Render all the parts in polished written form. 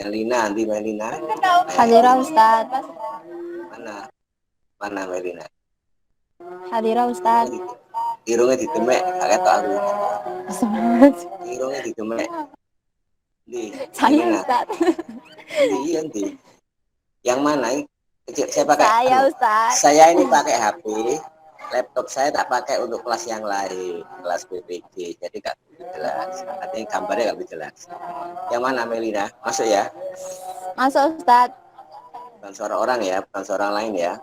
Lina, di Melina. Hadirah Ustaz. Mana Melina? Hadirah Ustaz. Irungnya ditemek, gak ketok aku. Irungnya ditemek. Di Saya Melina. Ustaz. Di. Yang mana? Saya pakai. Saya Ustaz. Saya ini pakai HP. Laptop saya tak pakai untuk kelas yang lain, kelas PPG, jadi nggak jelas. Artinya gambarnya nggak jelas. Yang mana Melina? Masuk ya? Masuk Ustaz. Bukan suara orang ya, bukan suara orang lain ya.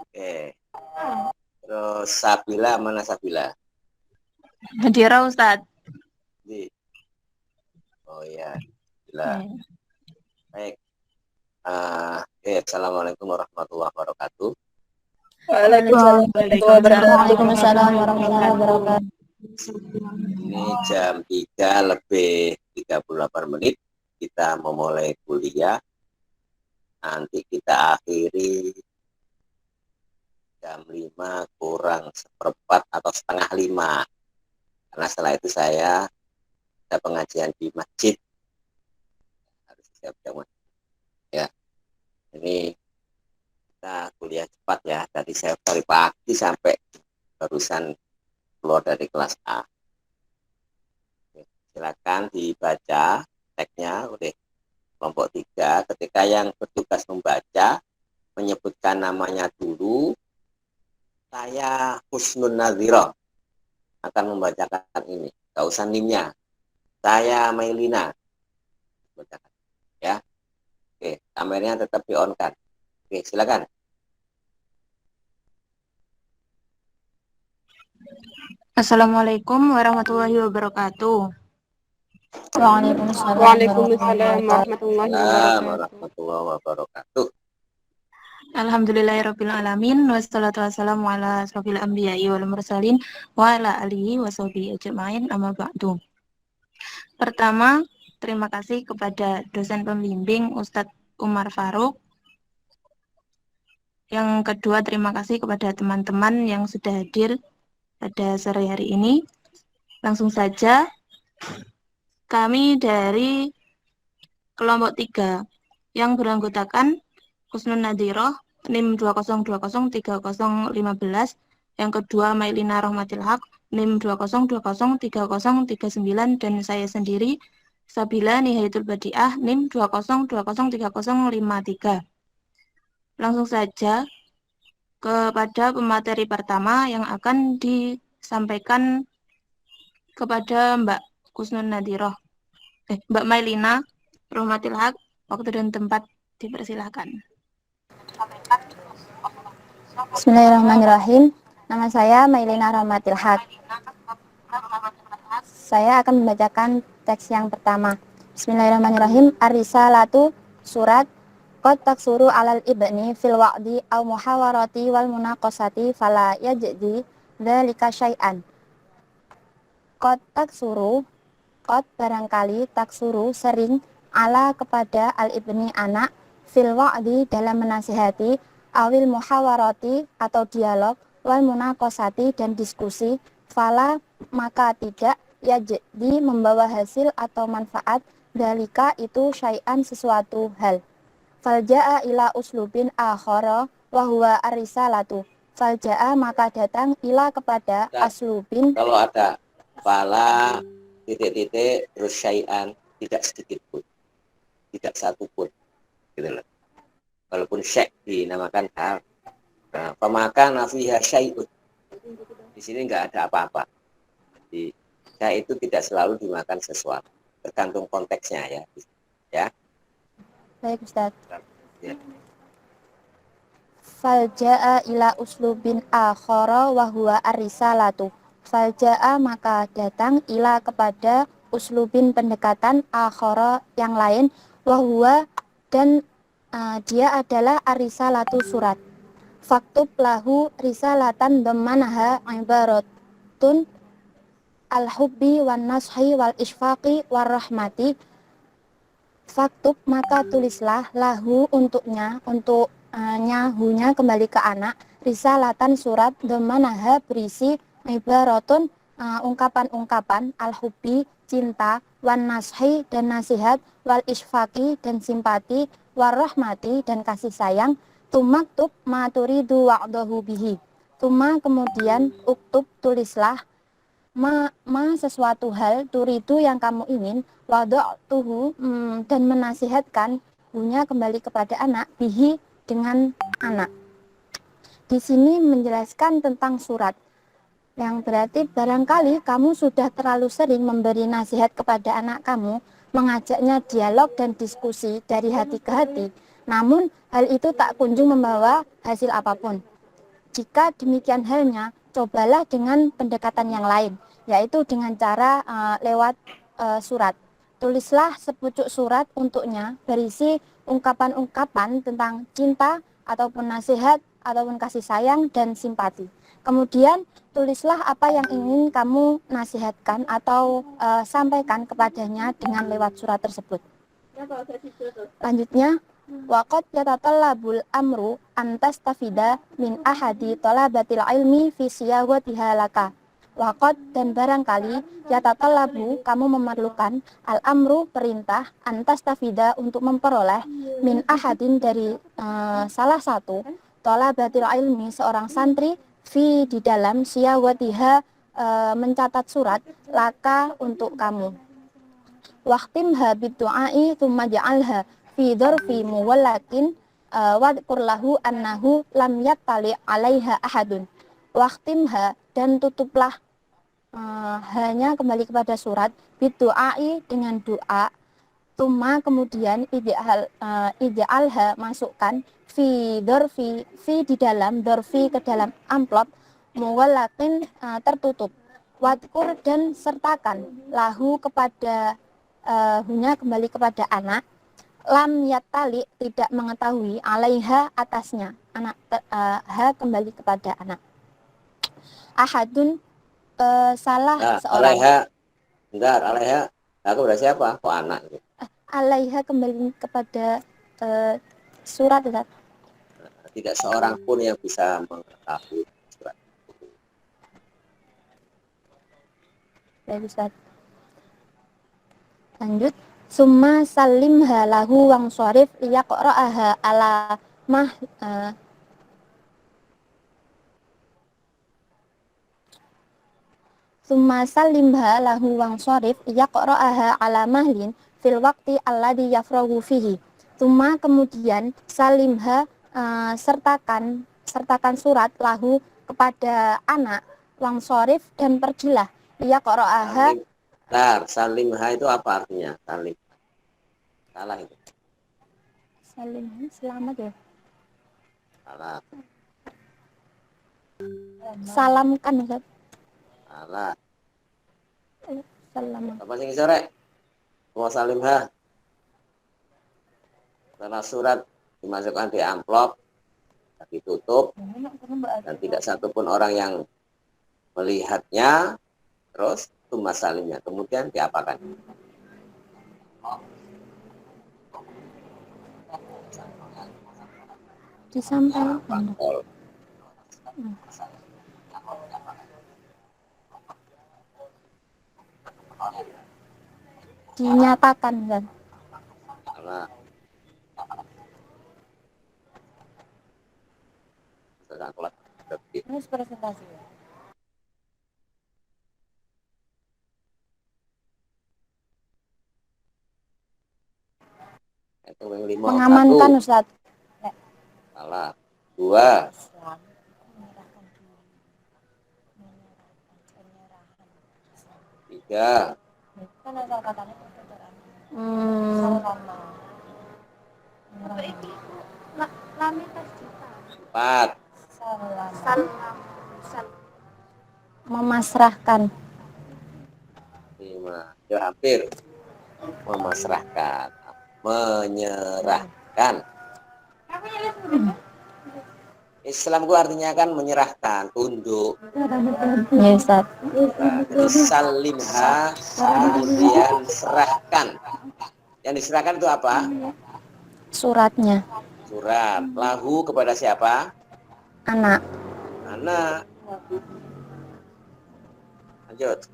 Oke. Terus Sabila, mana Sabila? Hadirah Ustaz. Oh ya, Sabila. Baik. Assalamualaikum warahmatullahi wabarakatuh. Waalaikumsalam warahmatullahi wabarakatuh. Ini jam 3 lebih 38 menit. Kita memulai kuliah. Nanti kita akhiri jam 5 kurang seperempat atau setengah 5. Karena setelah itu saya ada pengajian di masjid. Harus siap-siap. Ya. Ini kita kuliah cepat ya. Tadi saya dari pagi sampai barusan keluar dari kelas A. Silakan dibaca teksnya oleh kelompok 3. Ketika yang bertugas membaca menyebutkan namanya dulu, saya Husnul Nadhiro akan membacakan ini. Gak usah nimnya. Saya Mailina. Bacakan. Ya. Oke, kameranya tetap di-on kan. Oke, silakan. Assalamualaikum warahmatullahi wabarakatuh. Waalaikumsalam warahmatullahi wabarakatuh. Alhamdulillahirabbil alamin wassalatu wassalamu ala asrofil anbiya'i wal mursalin wa ala alihi washabihi ajmain amma ba'du. Pertama, terima kasih kepada dosen pembimbing Ustadz Umar Faruk. Yang kedua, terima kasih kepada teman-teman yang sudah hadir pada sore hari ini. Langsung saja, kami dari kelompok 3 yang beranggotakan Husnul Nadhiroh NIM 20203015, yang kedua Mailina Rahmatil Haq NIM 20203039, dan saya sendiri Sabila Nihayatul Badiah NIM 20203053. Langsung saja kepada pemateri pertama yang akan disampaikan kepada Mbak Husnul Nadhiroh, Mbak Mailina Rahmatil Haq. Waktu dan tempat dipersilahkan. Bismillahirrahmanirrahim. Nama saya Mailina Rahmatil Haq. Saya akan membacakan teks yang pertama. Bismillahirrahmanirrahim. Ar-Risalatu surat qad taksuru alal ibni fil wa'di aw muhawarati wal munaqasati fala yajdi dzalika syai'an. Qad taksuru, qad barangkali, taksuru sering, ala kepada al-ibni anak, fil wa'di dalam menasihati, awil muhawarati atau dialog, wal munaqasati dan diskusi, fala maka tidak, ya jadi membawa hasil atau manfaat, dalika itu syai'an sesuatu hal. Falja'a ila uslubin akhara wa huwa ar-risalatu. Falja'a maka datang ila kepada aslubin. Kalau ada fala titik-titik terus syai'an, tidak sedikit pun, tidak satu pun, gitu loh. Walaupun syai' dinamakan hal, nah, pemakan nafiha syai'un, di sini nggak ada apa-apa. Jadi syai' itu tidak selalu dimakan sesuatu, tergantung konteksnya ya. Ya. Baik Ustaz. Ya. Falja'a ila uslubin akhara wa huwa ar-risalatu. Falja'a maka datang ila kepada uslubin pendekatan akhara yang lain, wa huwa dan dia adalah ar-risalatu surat. Faktub lahu risalatan dhammanaha ibaratun al-hubbi wan nashi wal isfaqi war rahmati. Faktub maka tulislah lahu untuknya, untuk nyahunya kembali ke anak, risalatan surat, dhammanaha berisi ibaratun ungkapan-ungkapan al-hubbi, cinta, wan nashi dan nasihat, wal isfaqi dan simpati, warahmati dan kasih sayang, tumaktub maturidu wa'dahu bihi. Tuma kemudian uktub tulislah sesuatu hal turidu yang kamu ingin wada'tuhu dan menasihatkan punya kembali kepada anak bihi dengan anak. Di sini menjelaskan tentang surat. Yang berarti barangkali kamu sudah terlalu sering memberi nasihat kepada anak kamu, mengajaknya dialog dan diskusi dari hati ke hati. Namun hal itu tak kunjung membawa hasil apapun. Jika demikian halnya, cobalah dengan pendekatan yang lain, yaitu dengan cara lewat surat. Tulislah sepucuk surat untuknya berisi ungkapan-ungkapan tentang cinta ataupun nasihat ataupun kasih sayang dan simpati. Kemudian tulislah apa yang ingin kamu nasihatkan atau sampaikan kepadanya dengan lewat surat tersebut. Lanjutnya, waqad yatatallabul amru antas tafida min ahadi talabatil ilmi fi siyawatiha laka. Waqad dan barangkali yatatallabu kamu memerlukan al-amru perintah antas tafida untuk memperoleh min ahadin dari salah satu talabatil ilmi seorang santri fi di dalam siyawatiha mencatat surat laka untuk kamu. Waqtimha bidu'ai thumma ja'alha fi dzarfi muwallatin wadkur lahu annahu lam yattali 'alaiha ahadun. Waqtimha dan tutuplah hanya kembali kepada surat bidu'ai dengan doa. Tuma kemudian ija'alha masukkan fi dzarfi fi di dalam dzarfi ke dalam amplop muwallatin tertutup. Wadkur dan sertakan lahu kepada hunya kembali kepada anak, lam yattali tidak mengetahui, alaiha atasnya, anak ha kembali kepada anak. Ahadun salah seorang. Alaiha, bentar, alaiha, aku udah siapa? Kok anak? Alaiha kembali kepada surat, Ustaz. Tidak seorang pun yang bisa mengetahui surat. Baik, Ustaz. Lanjut, summa salimha lahu wang syarif liyaqra'aha ala mah summa salimha lahu wang syarif liyaqra'aha ala mahlin fil waqti alladhi yafrahu fihi. Summa kemudian salimha sertakan surat lahu kepada anak wang syarif dan pergilah liyaqra'aha. Bentar, salimha itu apa artinya? Salim. Salah itu. Salim, selamat ya. Salah. Salamkan, Ustaz. Salah. Salam. Apa sih sore? Mau salimha. Setelah surat dimasukkan di amplop, ditutup, dan tidak satupun orang yang melihatnya, terus tuma salimnya. Kemudian diapakan? Disampaikan. Dinyatakan kan. Karena sedang kelas lebih. Ini presentasi. Itu yang 5. Mengamankan, Ustaz. Salah. 2. Tiga. Empat. Memasrahkan. 5. Ya hampir. Memasrahkan. Menyerahkan. Islam itu artinya kan menyerahkan, tunduk. Ya, Ustaz. Jadi salimha, kemudian serahkan. Yang diserahkan itu apa? Suratnya. Surat. Lahu kepada siapa? Anak. Anak. Lanjut.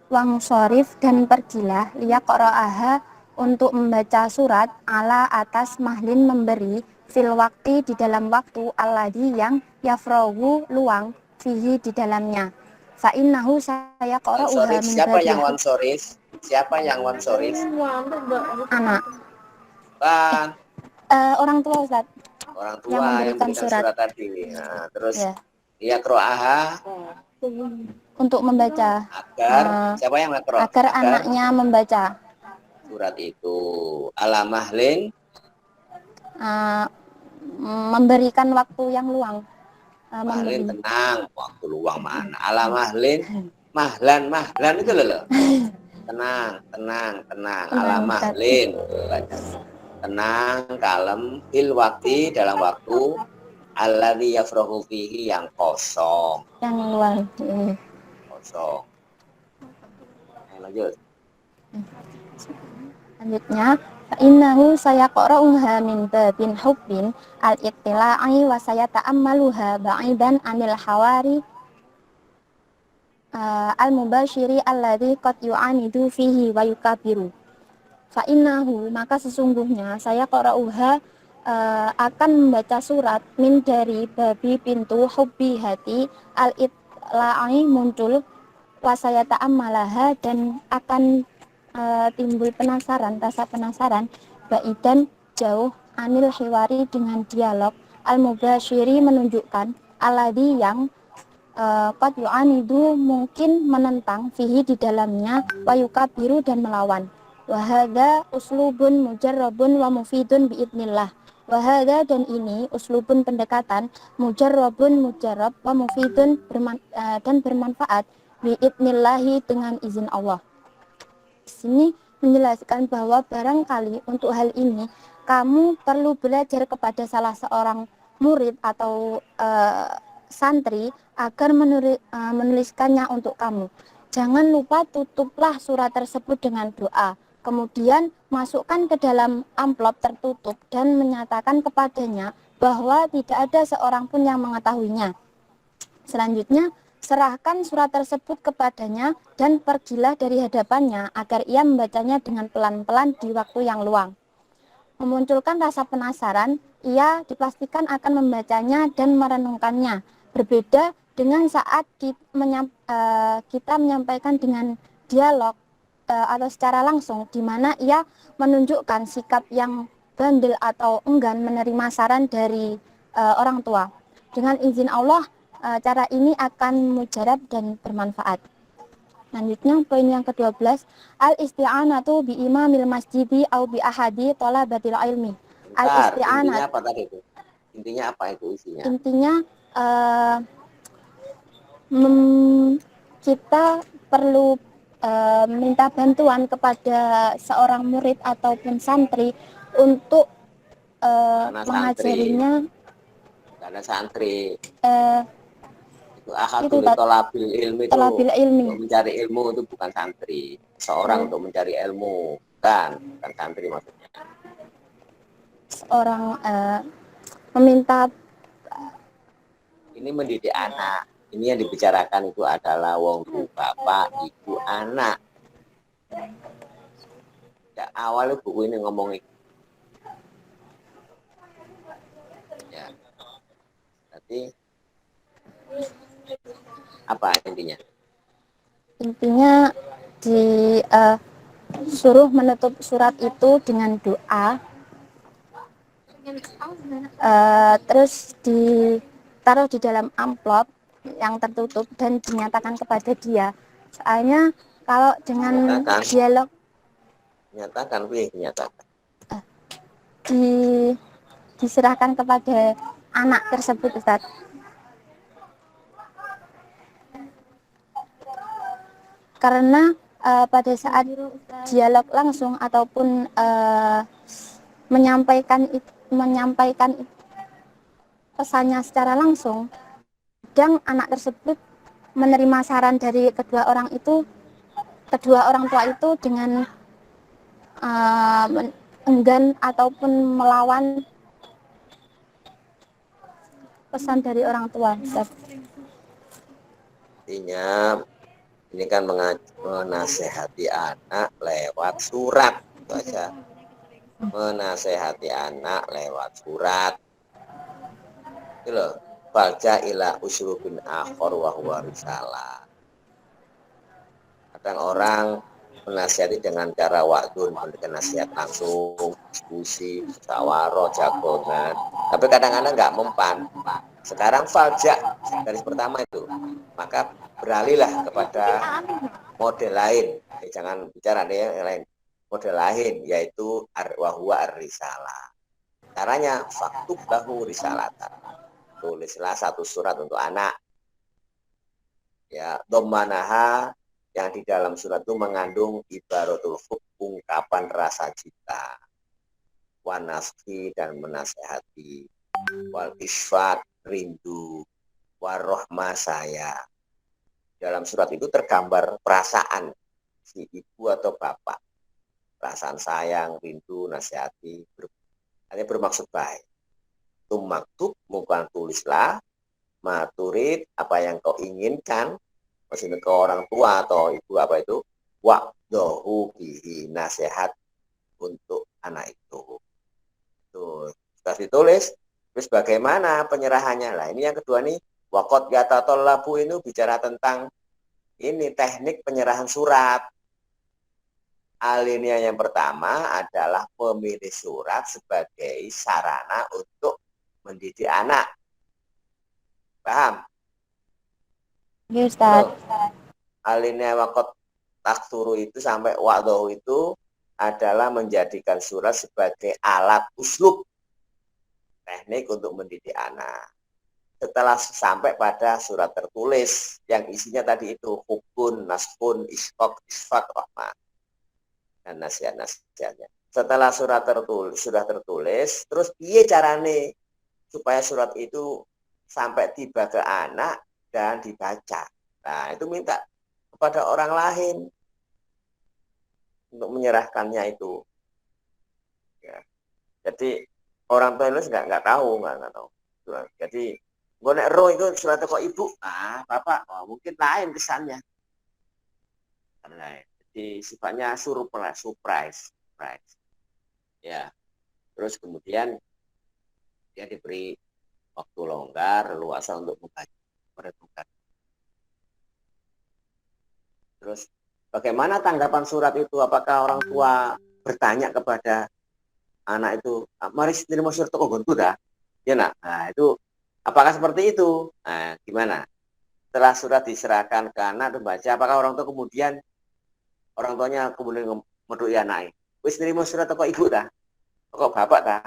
Wang sorif dan pergilah liyaqra'aha untuk membaca surat ala atas mahlin memberi fil waktu di dalam waktu alladhi yang yafrohu luang fihi di dalamnya. Fa innahu saya qara'uha Wansorif. min Siapa yang babil wansorif? Siapa yang wansorif? anak. Kan Orang tua Ustaz orang yang tua yang memberikan memberikan surat surat tadi. Nah, terus ya dia kroaha untuk membaca agar siapa yang makro? agar Agar anaknya membaca surat itu alamahlin uh, memberikan waktu yang luang mahlin memberi tenang waktu luang mana alamahlin mahlan itu loh tenang Ustaz. alamahlin baca tenang kalem fil waktu dalam waktu alladzi yafrahu fihi yang kosong yang luang. kosong. Lanjut. Selanjutnya innahu sayaqra'uha min babin hubbin al-ittila'i wa sayata'ammaluha ba'idan anil hawari al-mubashiri alladhi qad yu'anidu fihi wa yukabiru. Fa innahu maka sesungguhnya saya qara'uha akan membaca surat min dari babi pintu hubbi hati al-itla'i muncul wasaya ta'ammalaha dan akan timbul penasaran, rasa penasaran baidan jauh anil hiwari dengan dialog al-mubashiri menunjukkan alladhi yang qad yu'anidu mungkin menentang fihi di dalamnya wa yukabiru dan melawan. Wahada uslubun mujarrabun wa mufidun biidnillah. Wahada dan ini uslubun pendekatan mujarrabun mujarrab wa mufidun dan bermanfaat biidnillahi dengan izin Allah. Di sini menjelaskan bahwa barangkali untuk hal ini kamu perlu belajar kepada salah seorang murid atau santri agar menuliskannya untuk kamu. Jangan lupa tutuplah surat tersebut dengan doa. Kemudian masukkan ke dalam amplop tertutup dan menyatakan kepadanya bahwa tidak ada seorang pun yang mengetahuinya. Selanjutnya, serahkan surat tersebut kepadanya dan pergilah dari hadapannya agar ia membacanya dengan pelan-pelan di waktu yang luang. Memunculkan rasa penasaran, ia dipastikan akan membacanya dan merenungkannya. Berbeda dengan saat kita menyampaikan dengan dialog atau secara langsung, di mana ia menunjukkan sikap yang bandel atau enggan menerima saran dari orang tua. Dengan izin Allah, cara ini akan mujarab dan bermanfaat. Selanjutnya poin yang ke-12, al-isti'anatu bi imamil masjidi au bi ahadi thalabatil ilmi. Intinya apa tadi itu? Intinya apa itu isinya? Intinya kita perlu minta bantuan kepada seorang murid ataupun santri untuk mengajarinya. Karena santri itu Itu tolabil ilmi itu ilmi. untuk mencari ilmu itu bukan santri. Seorang untuk mencari ilmu bukan santri maksudnya. Seorang meminta ini mendidik anak. Ini yang dibicarakan itu adalah wong bapak, ibu, anak. Ya, awalnya buku ini ngomong itu. Ya. Berarti apa intinya? Intinya disuruh menutup surat itu dengan doa. Terus ditaruh di dalam amplop yang tertutup dan dinyatakan kepada dia. Soalnya kalau dengan dialog diserahkan kepada anak tersebut, Ustaz. Karena pada saat dialog langsung ataupun menyampaikan pesannya secara langsung, kadang anak tersebut menerima saran dari kedua orang tua itu dengan enggan ataupun melawan pesan dari orang tua, Ustaz. Artinya ini kan menasehati anak lewat surat, itu aja. Menasehati anak lewat surat. Itu loh. Baca ila uslubin akhor wa huwa risalah. Kadang orang menasihati dengan cara waktu memberikan nasihat langsung, diskusi, musyawarah, jagongan. Tapi kadang-kadang nggak mempan. Sekarang faljak garis pertama itu, maka beralihlah kepada model lain. Jangan bicara yang lain. Model lain yaitu wahwa ar-risalah. Caranya faktub lahu risalatan. Tulislah satu surat untuk anak. Ya, domanaha yang di dalam surat itu mengandung ibaratul hub, ungkapan rasa cinta, wanasfi dan menasehati, wal isfat rindu, warohma saya. Dalam surat itu tergambar perasaan si ibu atau bapak, perasaan sayang, rindu, nasihati, hanya bermaksud baik. Itu maktub, bukan tulislah, maturid apa yang kau inginkan, maksudnya ke orang tua atau ibu apa itu, wa'dohu bihi, nasihat untuk anak itu. Tuh, sudah ditulis, terus bagaimana penyerahannya? Lah ini yang kedua nih, waqad yatatallabu ini bicara tentang ini teknik penyerahan surat. Alinea yang pertama adalah pemilih surat sebagai sarana untuk mendidik anak. Paham? Ya, Ustaz. Alinea waqad taksuru itu sampai wa'dohu itu adalah menjadikan surat sebagai alat uslub, teknik untuk mendidik anak. Setelah sampai pada surat tertulis yang isinya tadi itu hukun, naskun, isqaq, isfaq, rahmah dan nasihat-nasihatnya. Setelah surat sudah tertulis, terus piye carane supaya surat itu sampai tiba ke anak dan dibaca. Nah, itu minta kepada orang lain untuk menyerahkannya itu. Ya. Jadi orang tua itu nggak tahu. Jadi gue nek roh itu surat kok ibu, bapak, mungkin lain kesannya. Jadi sifatnya surprise. Ya, terus kemudian dia diberi waktu longgar, leluasa untuk membaca, merenungkan. Terus bagaimana tanggapan surat itu? Apakah orang tua bertanya kepada anak itu, mari terima surat kok gontu dah, ya nak? Nah itu apakah seperti itu? Nah, gimana? Setelah surat diserahkan ke anak membaca, apakah orang tuanya kemudian medui anak, wis nerima surat kok ibu dah, kok bapak dah,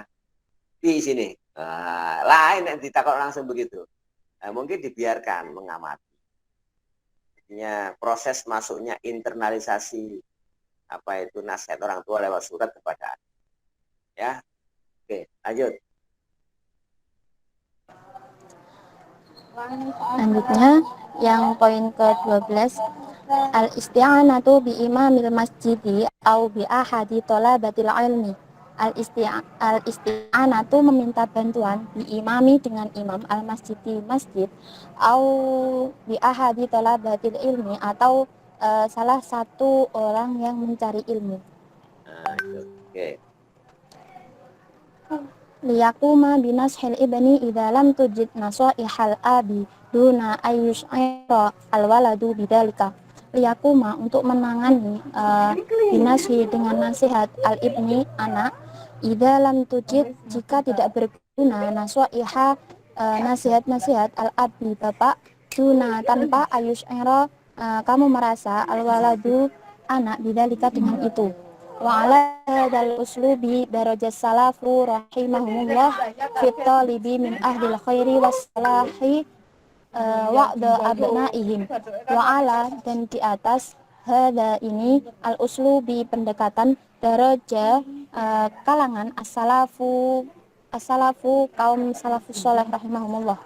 di sini. Nah, lain yang ditakut langsung begitu. Nah, mungkin dibiarkan mengamati. Artinya proses masuknya internalisasi apa itu nasihat orang tua lewat surat kepada anak. Ya, oke, lanjut. Selanjutnya yang poin ke-12, al-isti'anatu bi imamil masjidi au bi ahadi thalabatil ilmi. Al-isti'anatu meminta bantuan bi imami dengan imam al-masjidi masjid au bi ahadi thalabatil ilmi atau salah satu orang yang mencari ilmu. Nah, itu. Oke. Liyakuma binashil ibni idza lam tujid nasaihal abi duna ayyush'ira alwaladu bidalika. Liyakuma untuk menangani binashi dengan nasihat al ibni anak, idza lam tujid jika tidak berguna nasaiha nasihat-nasihat al abi bapak duna tanpa ayyush'ira kamu merasa alwaladu anak bidalika dengan itu. Wa ala hadzal uslubi darajas salafu rahimahumullah fit talibi min ahlil khairi was salahi wa'da abnaihim. Wa ala dan di atas hadza ini al uslubi pendekatan daraja kalangan as-salafu kaum salafus saleh rahimahumullah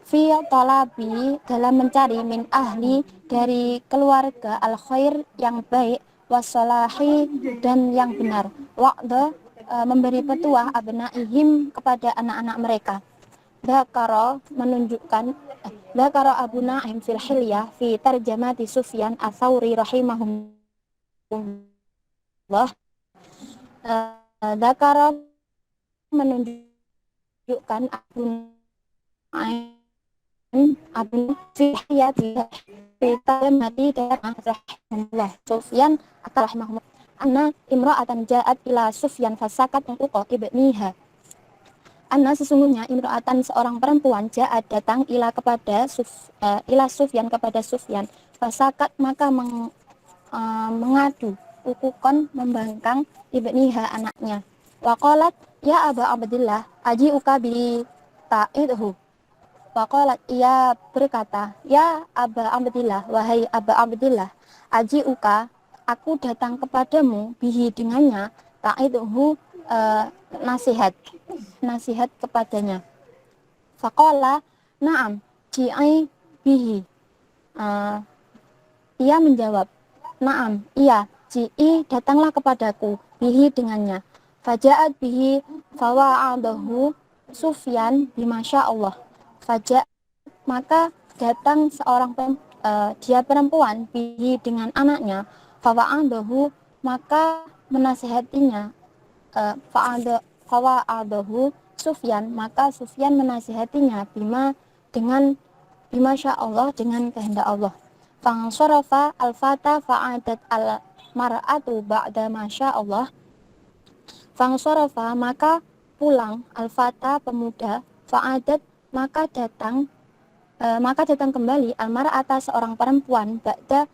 fi talabi dalam mencari min ahli dari keluarga al khair yang baik wasalahi dan yang benar wa'da memberi petuah abnaihim kepada anak-anak mereka Dzakara menunjukkan Dzakara Abu Naim fil Hilyah fi tarjamati Sufyan Ats-Tsauri rahimahullah. Dzakara menunjukkan Abu Naim fil Hilyah fi tarjamati rahimahullah Sufyan Ats-Tsauri rahimahullah anna imra'atan ja'at ila Sufyan fasakat uqa ibniha. Anna sesungguhnya imra'atan seorang perempuan ja'at datang ila Sufyan kepada Sufyan fasakat maka mengadu ukukon membangkang ibniha anaknya. Waqalat ya Aba Abdillah aji'uka bi ta'idhu. Waqalat ia berkata ya Aba Abdillah wahai Aba Abdillah aji'uka aku datang kepadamu bihi dengannya ta'idhu nasihat kepadanya. Faqala na'am ji'i bihi. Ia menjawab na'am iya ji'i datanglah kepadaku bihi dengannya. Faja'at bihi fawa'adahu Sufyan bimasya Allah. Faja'at maka datang seorang dia perempuan bihi dengan anaknya. Fawa'adahu maka menasihatinya. Fawa'adahu Sufyan maka Sufyan menasihatinya bima sya Allah dengan kehendak Allah. Fansarafa al-fata fa'adat al-mar'atu ba'da masya Allah. Fansarafa maka pulang al-fata pemuda fa'adat maka datang kembali al-mar'ata seorang perempuan ba'da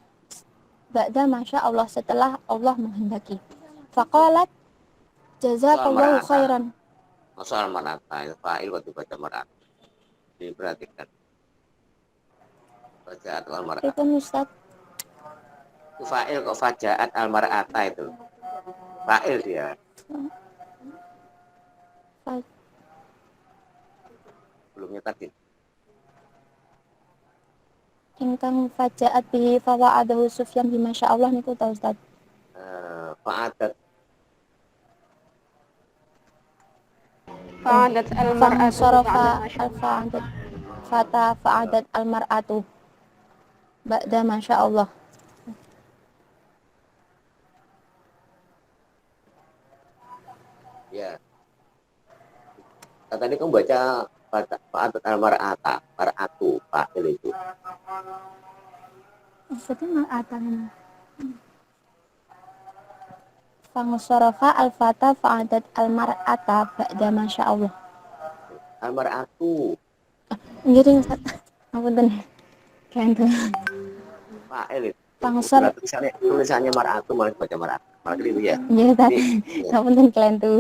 masya Allah setelah Allah menghendaki. Faqalat jazakallahu khairan. Soal mar'ata, fa'il waktu baca mar'ata. Diperhatikan. Fajaat al-mar'ata. Itu Ustaz. Itu fa'il kok fajaat al-mar'ata itu. Fa'il dia. Belumnya tadi. Ingkang fajaat bihi fawa'adahu Sufyan bima sya Allah niku ta Ustaz. Fa'adat al-mar'atu al-fa'adat fa'adat al-mar'atu ba'da masya Allah. ya. Tadi kamu baca fa'adat al-mar'ata, mar'atu, fa'il itu. Maksudnya mar'atan. Fangsarafa al-fata fa'adat al-mar'ata ba'da masya Allah. Al-mar'atu. Jadi Ustaz, ngapunten. Kantu. Fa'il itu. Fangsar Tulisannya mar'atu malah baca mar'atu. Malah itu ya. Iya Ustaz. Ngapunten kantu.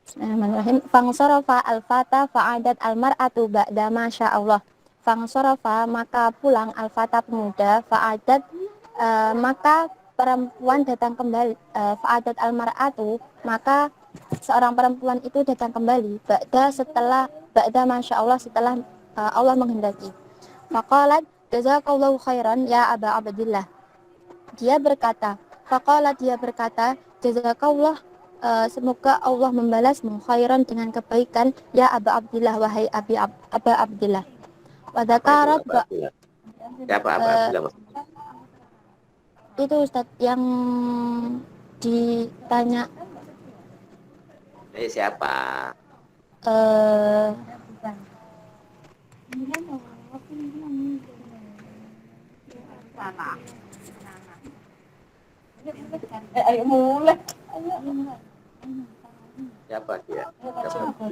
Bismillahirrahmanirrahim. Fangsarafa al-fata fa'adat al-mar'atu ba'da masya Allah. Fangsarafa maka pulang al-fata pemuda fa'adat maka perempuan datang kembali. Fa'adat al-mar'atu maka seorang perempuan itu datang kembali ba'da masya Allah setelah Allah menghendaki. Faqalat jazakallahu khairan ya Aba Abdillah. Faqalat dia berkata jazakallah semoga Allah membalasmu khairan dengan kebaikan ya Aba Abdillah wahai Aba Abdillah. Wa dzakarat Siapa Aba Abdillah maksudnya? Itu Ustadz yang ditanya Siapa? Ayo mulai. Siapa dia?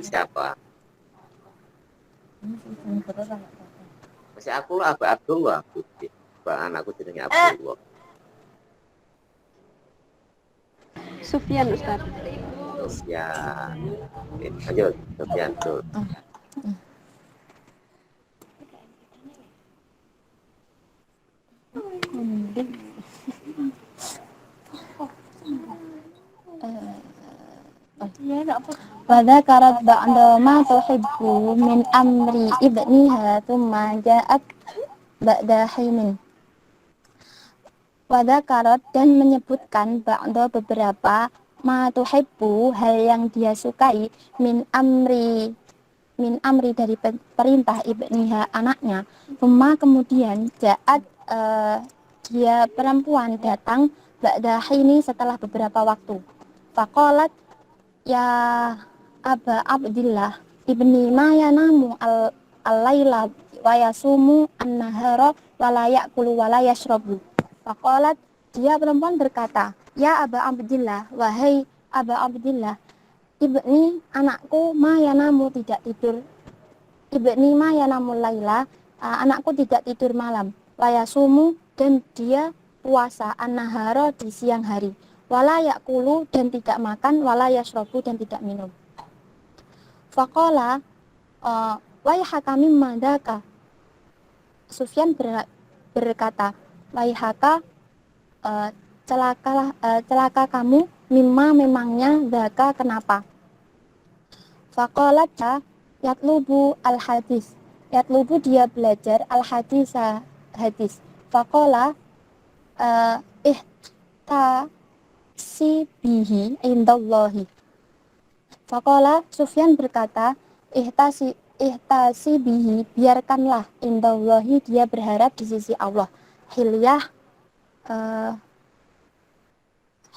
Siapa? Masih aku lah, Aba Abdullah. Anakku jenenge Abdullah. Sufyan Ustaz. Sufyan. Lanjut, Sufyan tuh. Pada karat ba'da ma tuhibbu min amri ibniha thumma ja'at ba'da himin. Pada karat dan menyebutkan ba'da beberapa ma tuhibbu, hal yang dia sukai, min amri dari perintah ibniha, anaknya. Kemudian jaat, dia perempuan datang ba'da ini setelah beberapa waktu. Faqalat, ya Aba Abdillah, ibni ma yanamu al-laila wa yasumu an-nahara wa la ya'kulu wa la yashrabu. Faqalat, dia perempuan berkata, ya Aba Abdillah, wahai Aba Abdillah, ibni, anakku, ma yanamu, tidak tidur. Ibni ma yanamul laila, anakku tidak tidur malam. Wayasumu, dan dia puasa, an-nahara, di siang hari. Wala yakulu, dan tidak makan. Wala yashrobu, dan tidak minum. Faqala, waihaka mimma daka. Sufyan berkata, waihaka, celaka kamu, mimma, memangnya, daka, kenapa. Faqalat, yatlubu al-hadis. Yatlubu, dia belajar, al-hadis, hadis. Faqala, ihtasibihi indallahi. Faqala, Sufyan berkata, ihtasibihi, biarkanlah, indallahi, dia berharap di sisi Allah. Hilyah,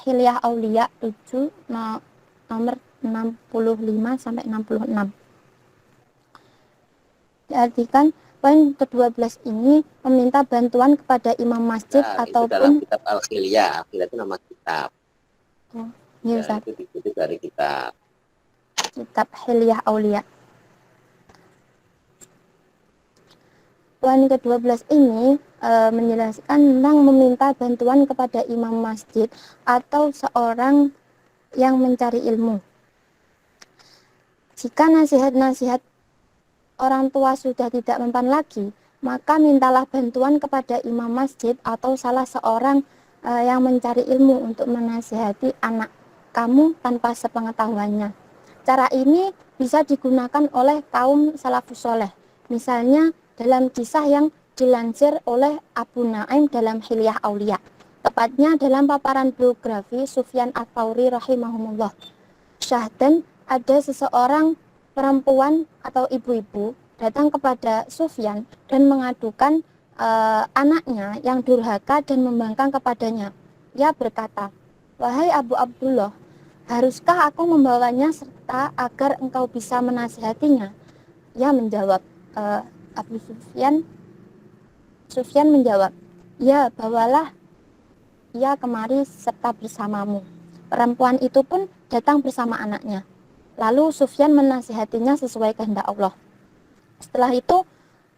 Hilyah Aulia 7, nomor 65 sampai 66. Diartikan poin ke-12 ini meminta bantuan kepada imam masjid Itu dalam ataupun kitab Al-Khilyah. Al-Khilyah itu nama kitab. ya, Dan itu dikutip dari kitab. kitab Hilyah Aulia. Poin ke-12 ini menjelaskan tentang meminta bantuan kepada imam masjid atau seorang yang mencari ilmu. Jika nasihat-nasihat orang tua sudah tidak mempan lagi, maka mintalah bantuan kepada imam masjid atau salah seorang yang mencari ilmu untuk menasihati anak kamu tanpa sepengetahuannya. Cara ini bisa digunakan oleh kaum salafus soleh. Misalnya dalam kisah yang dilansir oleh Abu Naim dalam Hilyah Aulia. Tepatnya dalam paparan biografi Sufyan Ats-Tsauri rahimahumullah. Syahdan, ada seseorang perempuan atau ibu-ibu datang kepada Sufyan dan mengadukan anaknya yang durhaka dan membangkang kepadanya. Ia berkata, wahai Abu Abdullah, haruskah aku membawanya serta agar engkau bisa menasihatinya? Ia menjawab, Abu Sufyan menjawab, ya, bawalah ia kemari serta bersamamu. Perempuan itu pun datang bersama anaknya. Lalu Sufyan menasihatinya sesuai kehendak Allah. Setelah itu,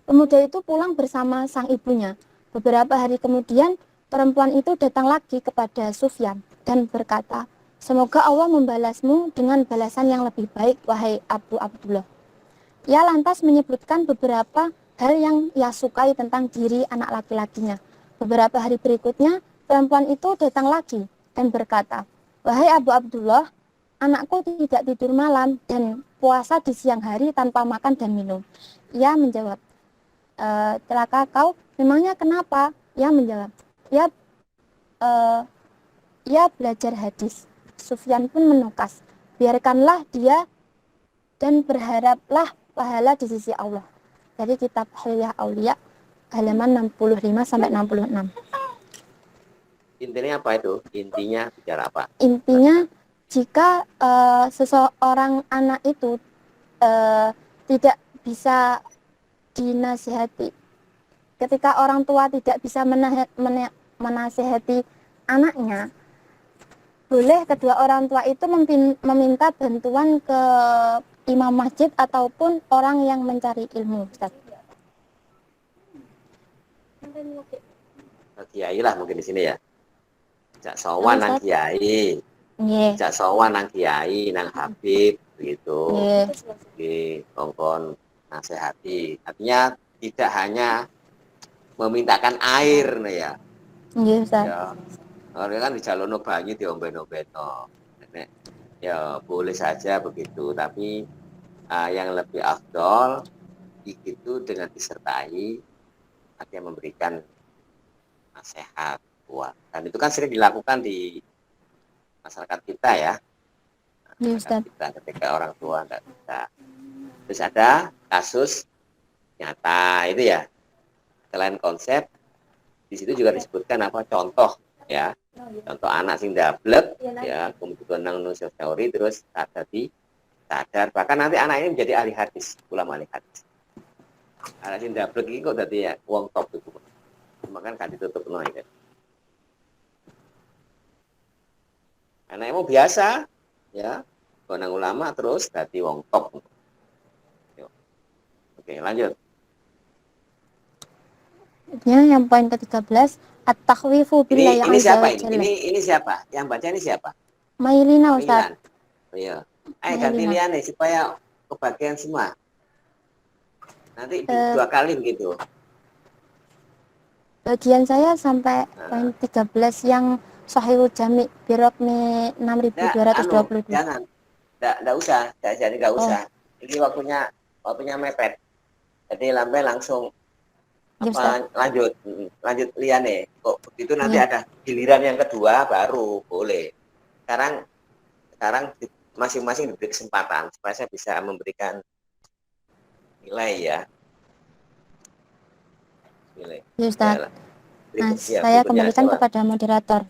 pemuda itu pulang bersama sang ibunya. Beberapa hari kemudian, perempuan itu datang lagi kepada Sufyan dan berkata, semoga Allah membalasmu dengan balasan yang lebih baik, wahai Abu Abdullah. Ia lantas menyebutkan beberapa hal yang ia sukai tentang diri anak laki-lakinya. Beberapa hari berikutnya, perempuan itu datang lagi dan berkata, wahai Abu Abdullah, anakku tidak tidur malam dan puasa di siang hari tanpa makan dan minum. Ia menjawab, celaka kau, memangnya kenapa? Ia menjawab, ia belajar hadis. Sufyan pun menukas, biarkanlah dia dan berharaplah pahala di sisi Allah. Dari kitab Hilyah Aulia halaman 65 sampai 66. Intinya apa itu? Intinya bicara apa? Intinya jika seseorang anak itu tidak bisa dinasihati, ketika orang tua tidak bisa menasihati anaknya, boleh kedua orang tua itu meminta bantuan ke imam masjid ataupun orang yang mencari ilmu, Ustaz. Kiai lah mungkin di sini ya. Jak sowan nang kiai. Nggih. Jak sowan nang kiai, nang habib begitu. Nggih. Nggih, kongkon nasihati. Artinya tidak hanya memintakan air nih ya. Nggih, Ustaz. Ya. Orang kan dijalono banyu diombe-ombeno. Ya boleh saja begitu, tapi yang lebih afdol itu dengan disertai artinya memberikan nasihat kuat. Dan itu kan sering dilakukan di masyarakat kita ya. Iya, Masyarakat Ustaz. kita ketika orang tua nggak bisa. Terus ada kasus nyata itu ya. Selain konsep, di situ juga disebutkan apa contoh ya. Contoh anak sing dablek ya, kemudian nang nulis teori terus sadar. Bahkan nanti anak ini menjadi ahli hadis, ulama ahli hadis. Anak sing dablek iki kok dadi ya wong top itu. Cuma kan gak ditutup ya. Anak mau biasa ya, konang ulama terus dadi wong top. Oke, lanjut. Yang poin ke-13, at-takhwifu billahi Ini azza siapa wa ini? jalla. Ini siapa? Yang baca ini siapa? Mailina, Milan. Ustaz. Oh, iya. Ganti Mailina. liane supaya kebagian semua. Nanti Eh, 2 kali begitu. Bagian saya sampai poin 13 yang Sahihul Jami birokmi Jangan. 6222. Enggak usah. Jadi enggak Oh, usah. Ini waktunya mepet. Jadi lambe langsung iya, Ustaz. lanjut liane. Kok begitu nanti Iya. ada giliran yang kedua baru boleh. Sekarang masing-masing diberi kesempatan supaya saya bisa memberikan nilai ya. Nilai. Iya, Ustaz. Ya, Nah, ya, saya berikutnya kembalikan siapa? kepada moderator.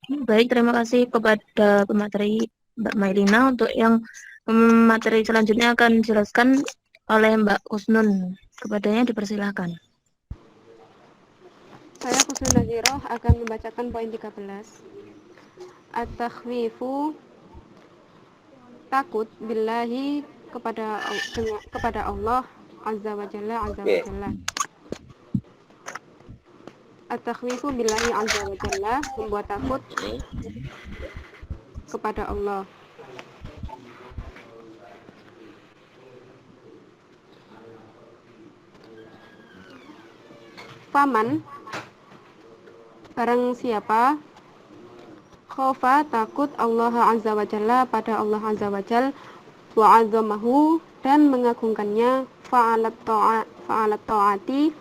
Baik, terima kasih kepada pemateri Mbak Mailina. Untuk yang materi selanjutnya akan dijelaskan oleh Mbak Kusnun. Kepadanya dipersilahkan. Saya Husnul Naziroh akan membacakan poin 13. At-takhwifu, takut billahi kepada Allah azza wa jalla. Oke. At-takhwifu billahi azza wa jalla, membuat takut kepada Allah. Faman, barang siapa, khofa, takut Allah azza wa jalla pada Allah azza wa jalla, wa azamahu, dan mengagungkannya, fa'alat ta'ati,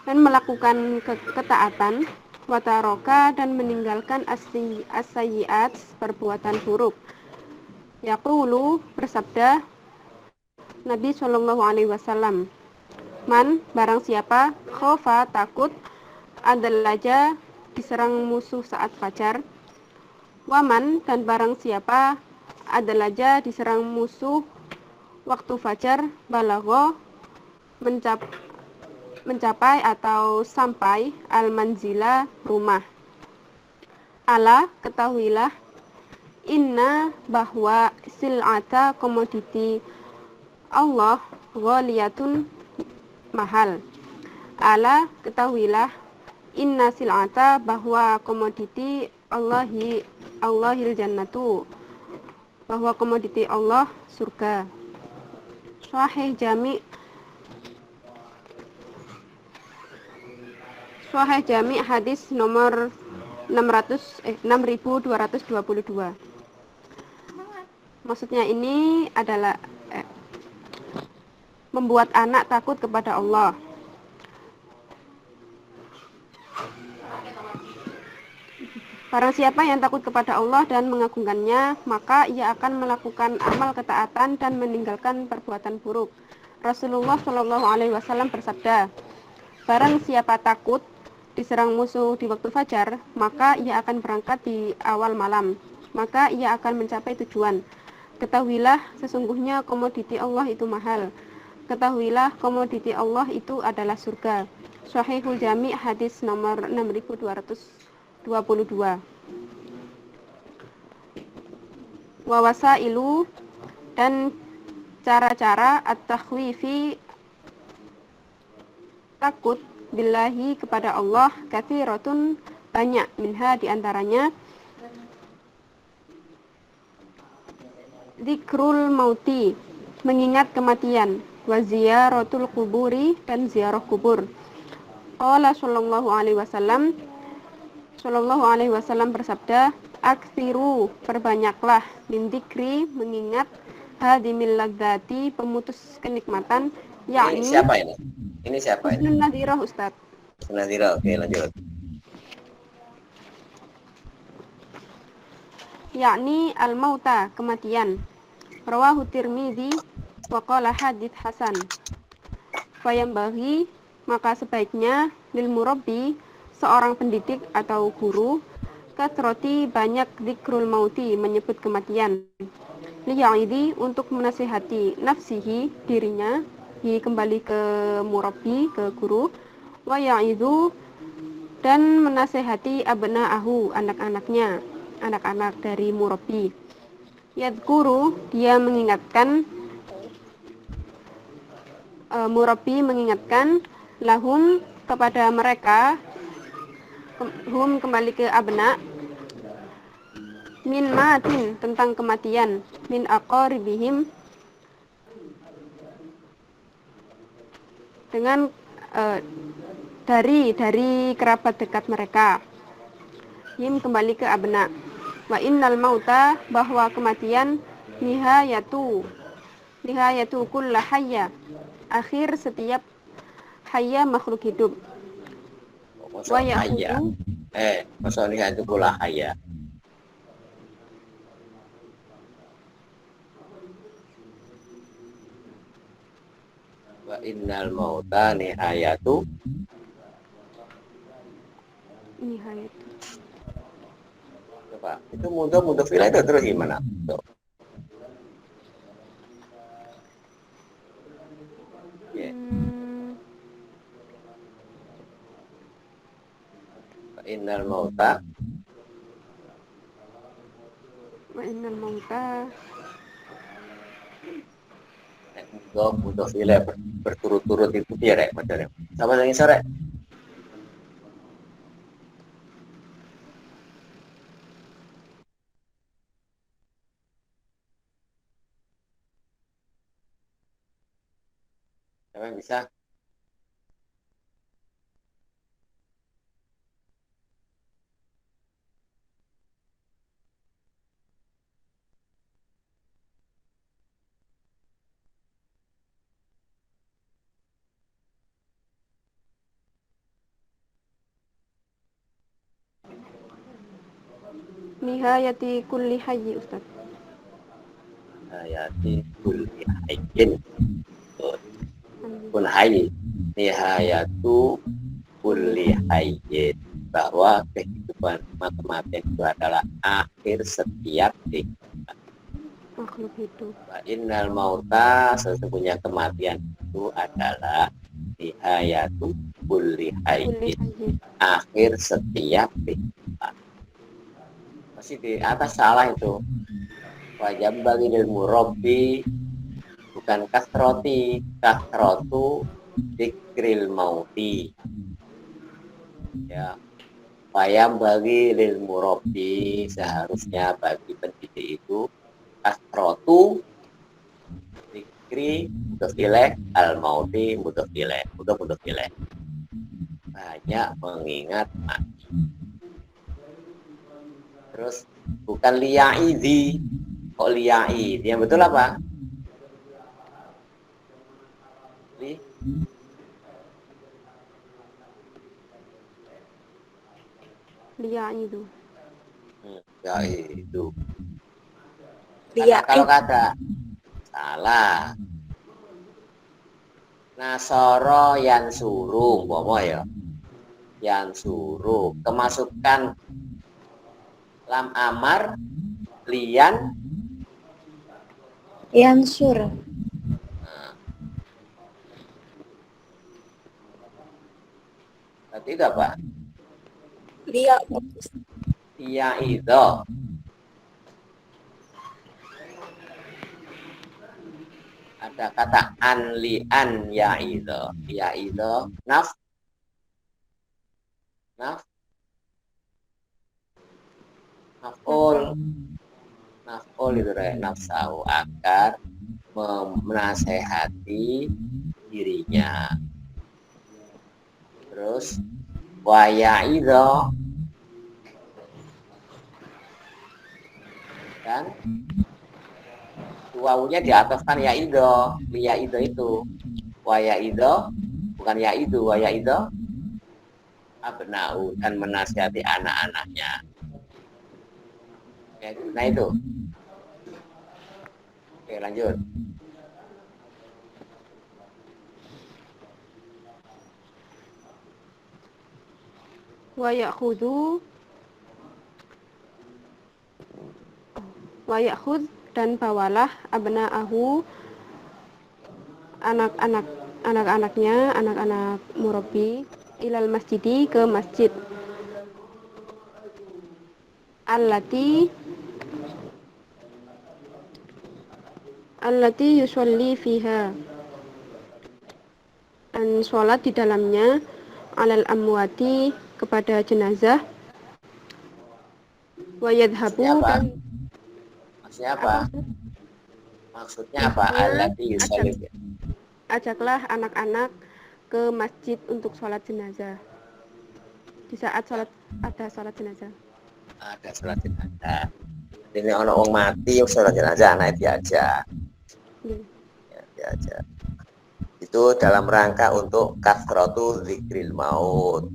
dan melakukan ketaatan, wataroka, dan meninggalkan as-sayyi'at, perbuatan buruk. Yaqulu, bersabda Nabi Shallallahu Alaihi Wasallam, man, barang siapa, khofa, takut, adalaja, diserang musuh saat fajar, waman, dan barang siapa, adalaja, diserang musuh waktu fajar, balagho, mencapai atau sampai, al-manzila, rumah. Ala, ketahuilah, inna, bahwa sil'ata, komoditi Allah, ghaliyatun, mahal. Ala, ketahuilah, inna sil'ata, bahwa komoditi Allahil jannatu, bahwa komoditi Allah surga. Sahih Jami hadis nomor 6222. Maksudnya ini adalah membuat anak takut kepada Allah. Barang siapa yang takut kepada Allah dan mengagungkannya, maka ia akan melakukan amal ketaatan dan meninggalkan perbuatan buruk. Rasulullah Shallallahu Alaihi Wasallam bersabda, barang siapa takut diserang musuh di waktu fajar, maka ia akan berangkat di awal malam, maka ia akan mencapai tujuan. Ketahuilah, sesungguhnya komoditi Allah itu mahal. Ketahuilah, komoditi Allah itu adalah surga. Sahihul Jami hadis nomor 6222. Wawasailu, dan cara-cara at-takhwifi, takut billahi kepada Allah, katsiratun, banyak, minha, diantaranya zikrul mauti, mengingat kematian, wa ziyaratul kuburi, dan ziarah kubur. Qala sallallahu alaihi wasallam bersabda, aksiru, perbanyaklah, min dzikri, mengingat, hadimil ladzati, pemutus kenikmatan, yakni Ini siapa ini? Ini siapa ini? Husnul Nadhirah, Ustaz. Nazira, oke lanjut. yakni al-mauta, kematian. Rawahu Tirmidzi wa qala hadits hasan. Fayambaghi, maka sebaiknya lil murabbi, seorang pendidik atau guru, katroti, banyak zikrul mauti, menyebut kematian. Liya'idhi, untuk menasihati nafsihi, dirinya, kembali ke murabbi, ke guru, wa ya'idhu, dan menasihati abna'ahu, anak-anaknya, anak-anak dari murabbi. Yadhkuru, dia mengingatkan, murabbi mengingatkan, lahum, kepada mereka, hum kembali ke abna, min matin, tentang kematian, min aqaribihim, dengan dari kerabat dekat mereka. Him kembali ke abna. Wa innal mauta, bahwa kematian, nihayatu kulla hayya, akhir setiap hayya, makhluk hidup. Wa ya'udu, Masa nihayatu kulla hayya. Wa innal mauta nihayatu. Coba, itu mudah filah itu terus gimana? Tuh. Yeah. Wa innal mauta mudah filah berturut-turut itu dia rek macamnya. Sama dengan sore. Siapa yang bisa? nihayati kulli hayyi, Ustaz. Nihayati kulli hayyin. Kun hayy. Nihayatu kulli hayyin. Bahwa kehidupan kematian itu adalah akhir setiap makhluk hidup. Wa innal mauta, sesungguhnya kematian itu adalah nihayatu kulli hayyin, akhir setiap kehidupan. Masih di atas salah itu. Wajib bagi ilmu Robbi, bukan kasrotu dikril mauti. Ya, wayam bagi ilmu Robbi, seharusnya bagi pendidik itu kasrotu dikri mudofile al mauti mudofile banyak mengingat mati. Terus bukan liya'idhi, kok liya'idhi, yang betul apa? Liya'idhu. Ya itu. Kalau kata salah, nasoro yang suruh, bomo ya, yang suruh, kemasukan lam amar lian Yansur. Berarti itu apa? Dia. Iya itu. Ada kata anlian ya itu. Ya itu naf'ul itu nafsahu, agar menasehati dirinya. Terus wayaido, dan wawunya diataskan yaido, liyaido itu. Wayaido bukan yaido, wayaido abna'u, dan menasihati anak-anaknya. Nah itu. Oke, lanjut. Wa ya'khudh dan bawalah abna'ahu anak-anaknya, anak-anak murabi ilal masjidi ke masjid allati yusolli fiha, dan sholat di dalamnya, alal amwati kepada jenazah, wa yadhabu dan Maksudnya apa? Maksudnya apa? Allati yusalli. ajaklah anak-anak ke masjid untuk sholat jenazah di saat ada sholat jenazah. Ada sholat jenazah. Ini orang orang mati, sholat jenazah, anak diajak. Ya, diajak. Itu dalam rangka untuk kathratu zikril maut.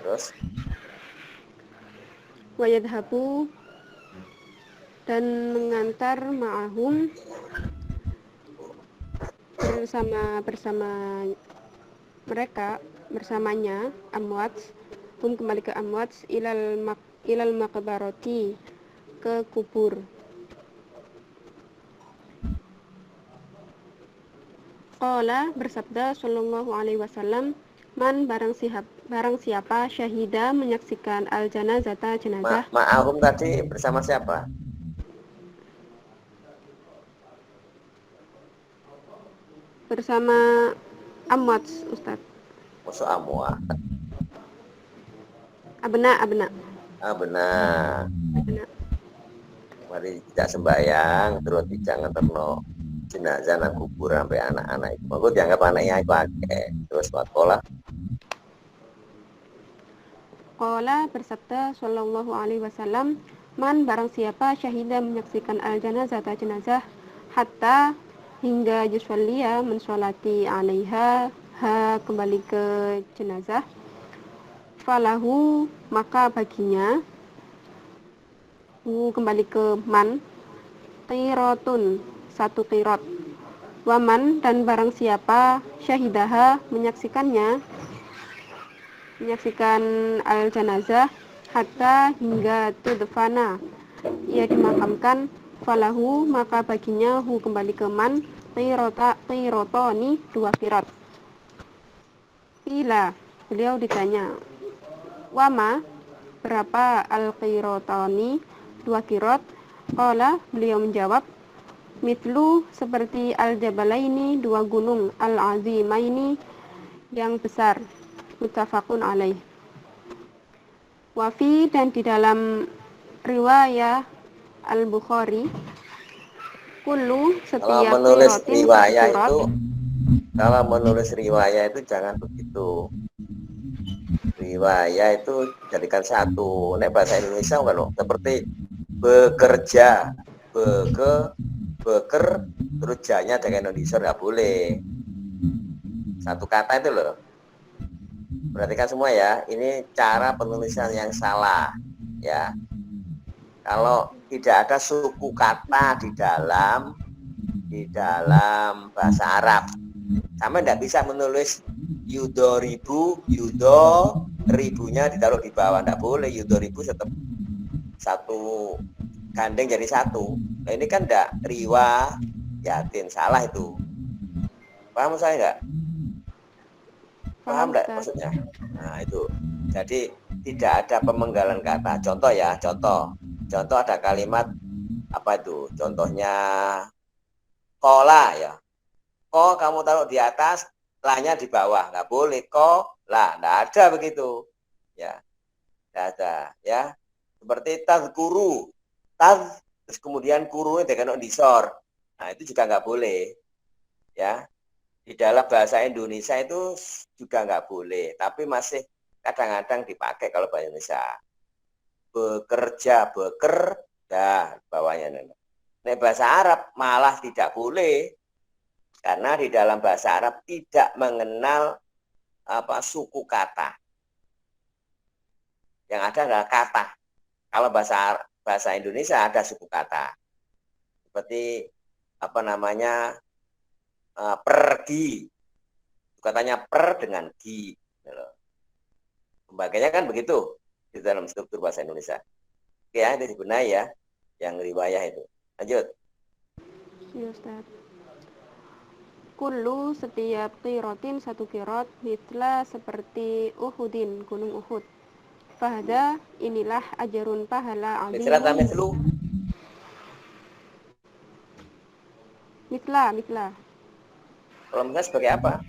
Terus Wa yadhabu dan mengantar ma'ahum bersama mereka, bersamanya, amwat kembali ke amwat, ilal maqbarati ke kubur. Qala bersabda sallallahu alaihi wasallam, man barang siapa syahida menyaksikan al janazata jenazah. Ma'ahum tadi bersama siapa? Bersama amwat, Ustaz. Musuh amwa. Abna. Benar. Mari tidak sembahyang, terus jangan terno jenazah nang kubur sampai anak-anak itu. Aku dianggap anaknya itu akeh. Terus wakola. Qala bersabda sallallahu alaihi wasallam, man barang siapa syahida menyaksikan al janazata jenazah hatta hingga yusalliya mensolati alaiha kembali ke jenazah, falahu maka baginya kembali ke man qirotun satu qirot, waman dan barang siapa syahidaha menyaksikan al janazah hatta hingga tudfana ia dimakamkan, falahu maka baginya kembali ke man qirotoni dua qirot. Qila beliau ditanya, wama berapa al qirotoni dua qirot? Qala beliau menjawab, mitlu seperti al jabalaini dua gunung al azimaini yang besar. Muttafaqun alaih. Wafi dan di dalam riwayat Al-Bukhari, kullu setiap Kalau menulis riwayat surat, itu, kalau menulis riwayat itu jangan begitu. Riwayat itu jadikan satu. Nek bahasa Indonesia kalau seperti bekerja, beker, terus janya dengan Indonesia nggak boleh. Satu kata itu loh. Perhatikan semua ya, ini cara penulisan yang salah ya. Kalau tidak ada suku kata di dalam bahasa Arab, sama tidak bisa menulis yudoribu, ribunya ditaruh di bawah, tidak boleh. Yudoribu tetap satu gandeng jadi satu. Nah ini kan tidak riwa yatin, salah itu. Paham saya enggak? Paham enggak maksudnya? Nah itu. Jadi tidak ada pemenggalan kata. Contoh ya, contoh ada kalimat apa itu? Contohnya kola ya. Ko kamu taruh di atas, lanya di bawah, nggak boleh. Ko lah, nggak ada begitu. Ya, nggak ada. Ya, seperti tazkuru, terus kemudian kuru dengan disor. Nah itu juga nggak boleh. Ya, di dalam bahasa Indonesia itu juga nggak boleh, tapi masih kadang-kadang dipakai kalau bahasa Indonesia. Bekerja, bawahnya. Nah, bahasa Arab malah tidak boleh, karena di dalam bahasa Arab tidak mengenal suku kata. Yang ada adalah kata. Kalau bahasa Indonesia ada suku kata. Seperti apa namanya, pergi. Katanya per dengan gi. Pembagainya kan begitu di dalam struktur bahasa Indonesia. Oke ya, itu dibenahi ya, yang riwayah itu. Lanjut. Ya, Ustaz. Kullu setiap qirotin satu qirot mitla seperti Uhudin, gunung Uhud. Fahada inilah ajarun pahala Misra atau azimun. mislu? Mitla. Kalau misalnya sebagai apa?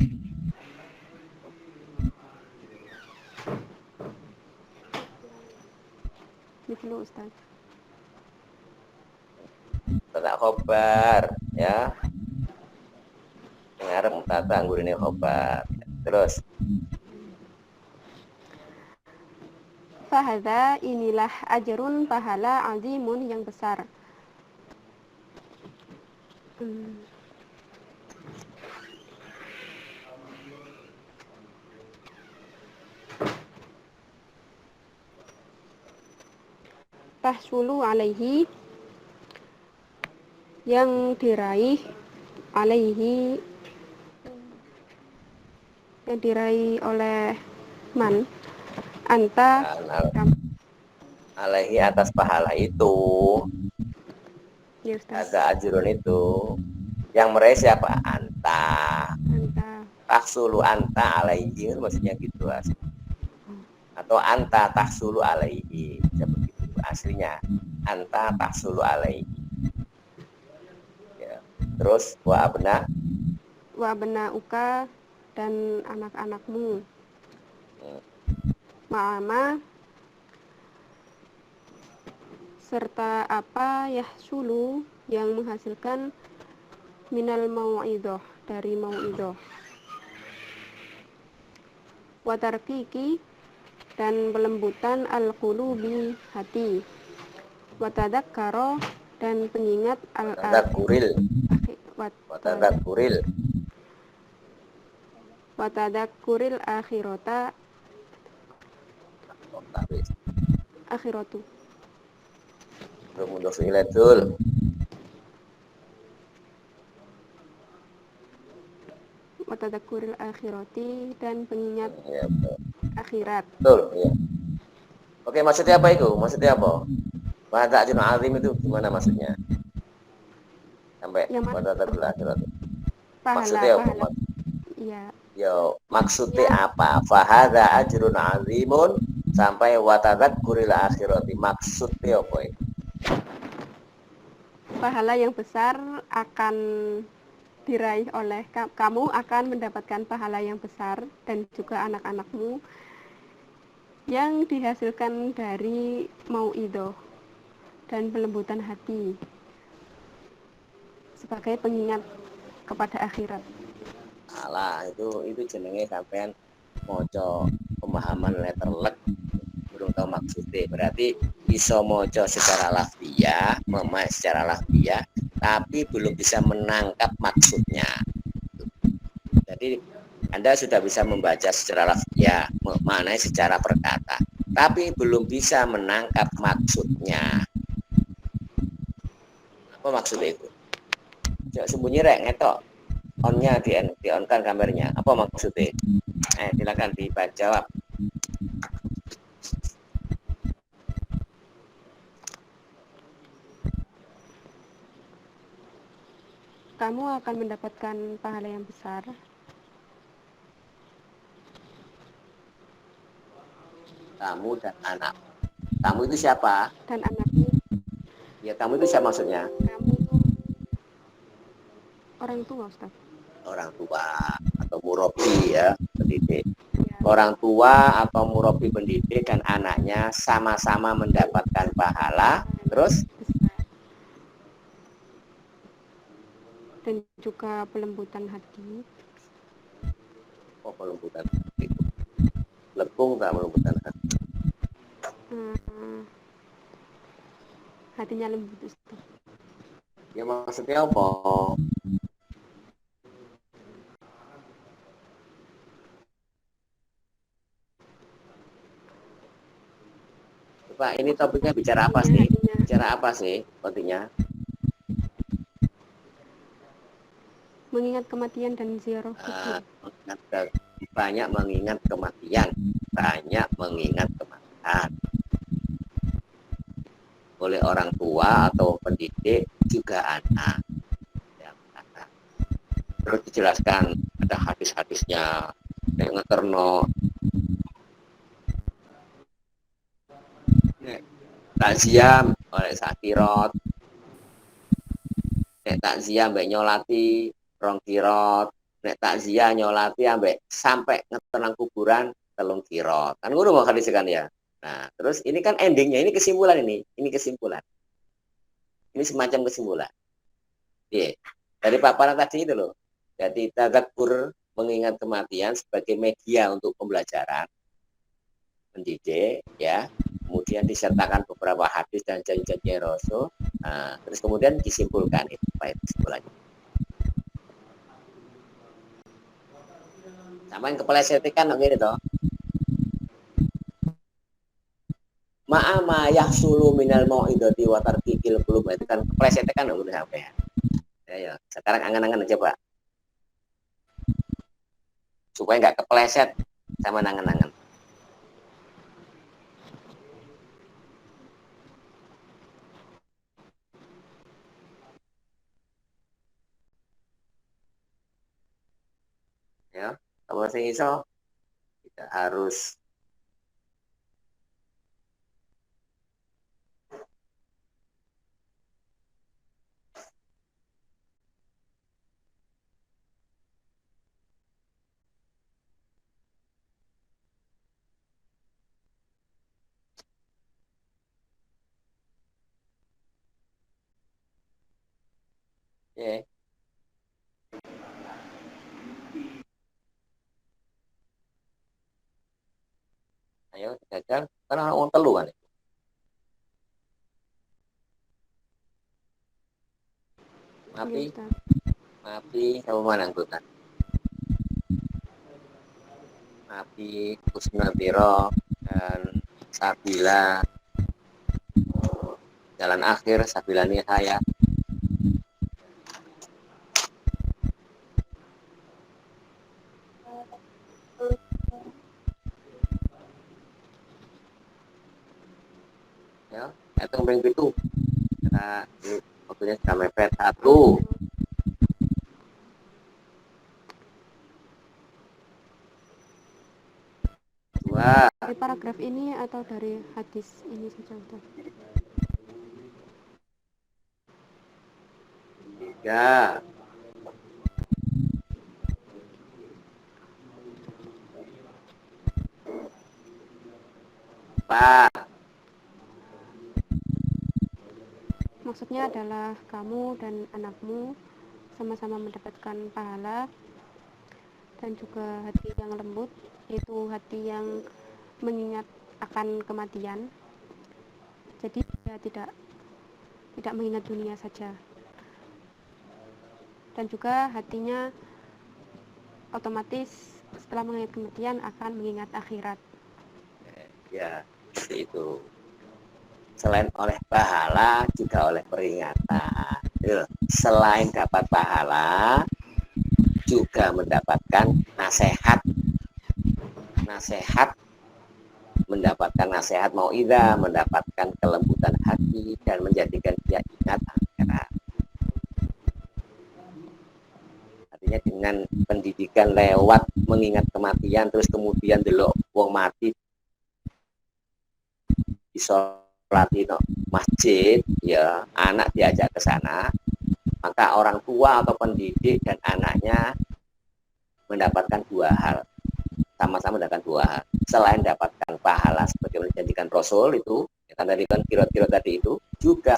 Mitlu, Ustaz. Tak khobar ya. Ngarep tata anggur ini khobar. Terus Fahada inilah ajarun pahala azimun yang besar. Tahsulu alaihi yang diraih oleh man anta alaihi atas pahala itu, ya Ustaz. ada ajrun itu. Yang meraih siapa? Anta. Taksulu anta alaihi, maksudnya gitu asli. Atau anta taksulu alaihi, seperti itu aslinya. Anta taksulu alaihi. Ya. Terus wa abna uka dan anak-anakmu. Ma'ama serta apa yahsulu yang menghasilkan minal mau'idoh, dari mau'idoh. Watarkiki dan pelembutan al-qulubi, hati. Watadakkaro dan pengingat watadakkuril akhiratu. Mudah ilatul. Watadakkuril akhirati dan pengingat akhirat. Betul, ya. Oke, maksudnya apa itu? Maksudnya apa? Bahasa ajrun azim itu gimana maksudnya? Sampai watadakkuril akhirati. Maksudnya apa? Iya. Yo, maksudnya apa? Fahada ajrun azimun sampai watadakkuril akhirati. Maksudnya apa itu? Pahala yang besar akan diraih oleh kamu, akan mendapatkan pahala yang besar dan juga anak-anakmu yang dihasilkan dari mau'idoh dan pelembutan hati sebagai pengingat kepada akhirat. Alah, itu jenenge sampean maca pemahaman letterlek belum tahu maksudnya. Berarti bisa maca secara lafziyah, secara lafziyah, tapi belum bisa menangkap maksudnya. Jadi Anda sudah bisa membaca secara lafziyah, maknanya secara perkata, tapi belum bisa menangkap maksudnya. Apa maksudnya itu? Coba sembunyi rek, ngetok. On-nya di-on-kan kameranya. Apa maksudnya? Silakan dijawab. Kamu akan mendapatkan pahala yang besar. Kamu dan anak. Kamu itu siapa? Dan anaknya. Ya, kamu itu siapa maksudnya? Kamu itu orang tua, Ustaz. Orang tua atau murabi ya, pendidik. Ya. Orang tua atau murabi pendidik dan anaknya sama-sama mendapatkan pahala. Terus? Dan juga pelembutan hati. Oh, pelembutan hati. Lepung tak pelembutan hati? Hatinya lembut, Ustaz. Ya maksudnya apa? Pak, ini topiknya bicara apa sih? Bicara apa sih topiknya? Mengingat kematian dan ziarah kubur. Banyak mengingat kematian. Banyak mengingat kematian. Oleh orang tua atau pendidik, juga anak. Terus dijelaskan, ada hadis-hadisnya. Nek ngeterno takziah oleh sakirot, nek takziah mbek nyolati rong kirot, nek takziah nyolati ambek sampai ngetenang kuburan telung kirot. Kan ngono mau hadis kan ya. Nah, terus ini kan endingnya, ini kesimpulan ini kesimpulan. Ini semacam kesimpulan. Iya. Dari paparan tadi itu loh. Jadi tadabbur mengingat kematian sebagai media untuk pembelajaran, mendidik, ya. Kemudian disertakan beberapa hadis dan janji-janji Rasul. Nah, terus kemudian disimpulkan itu, apa itu kesimpulannya. Sama yang kepelesetan begini toh. Ma'ama yahsulu minal mau'idati wa tarkikil qulub, itu kan kepelesetan udah sampai ya. Ya, sekarang angan-angan aja, Pak. Supaya nggak kepleset sama nangan-nangan. Ya, kalau sing iso tidak harus ya. Ayo gagal karena orang telu kan. Mapi sama mana anggota? Mapi Kusnatiro dan Sabila jalan akhir Sabila Nihaya. Ya, itu yang itu. Nah, ini waktunya sudah mepet. 1. Dari paragraf ini atau dari hadis ini saja udah? 3. 4. Maksudnya adalah kamu dan anakmu sama-sama mendapatkan pahala dan juga hati yang lembut, itu hati yang mengingat akan kematian. Jadi dia tidak mengingat dunia saja. Dan juga hatinya otomatis setelah mengingat kematian akan mengingat akhirat. Ya, seperti itu. Selain oleh pahala juga oleh peringatan. Selain dapat pahala juga mendapatkan nasihat, mendapatkan nasihat mau'izah, mendapatkan kelembutan hati dan menjadikan dia ingat akhirat. Artinya dengan pendidikan lewat mengingat kematian terus kemudian delok wong mati disolati no masjid, ya anak diajak ke sana, maka orang tua atau pendidik dan anaknya mendapatkan 2 hal, sama-sama mendapatkan 2 hal. Selain dapatkan pahala sebagai menjadikan Rasul itu, yang tadi kan kira-kira tadi itu juga.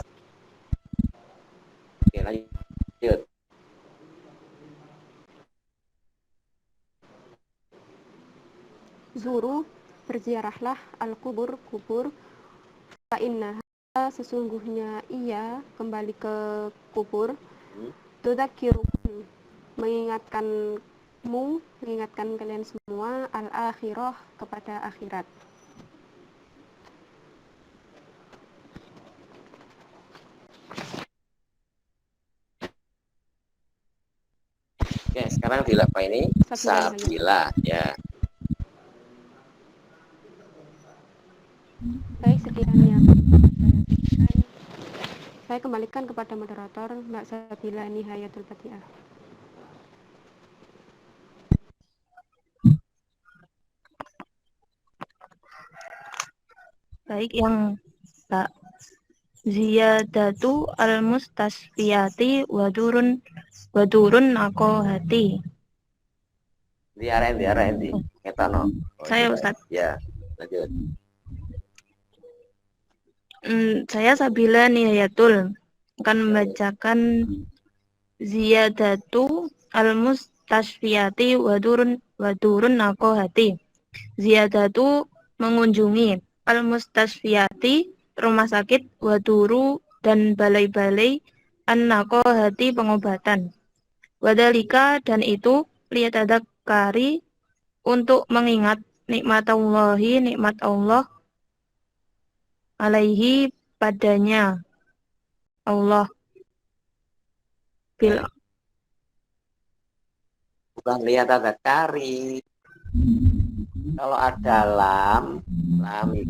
Oke, lanjut. Zuru, berziarahlah al-kubur, kubur. Fa'innaha, sesungguhnya ia kembali ke kubur. Tudzakirukum, mengingatkan kalian semua al-akhirah, kepada akhirat. Oke, sekarang di apa ini? Sabila, ya. Baik, sekian yang saya kembalikan kepada moderator Mbak Sabila Nihayatul Fatihah. Baik, yang tak ziyadatu al-mustasfiyati wadurun naqohati. Diarahin di. Ketono. Saya Ustaz. Ya, lanjut. Saya Sabila Nihayatul akan membacakan ziyadatu al-mustasfiyati wadurun naqohati. Ziyadatu mengunjungi, al-mustasfiyati rumah sakit, waduru dan balai-balai, an-naqohati pengobatan. Wadalika dan itu liyatadzakari untuk mengingat nikmat Allah alaihi padanya Allah bil Bukan lihat ada kari. Kalau ada lam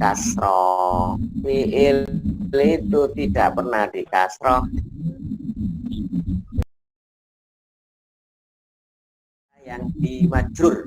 kasroh, fiil itu tidak pernah di kasroh. Yang di majrur.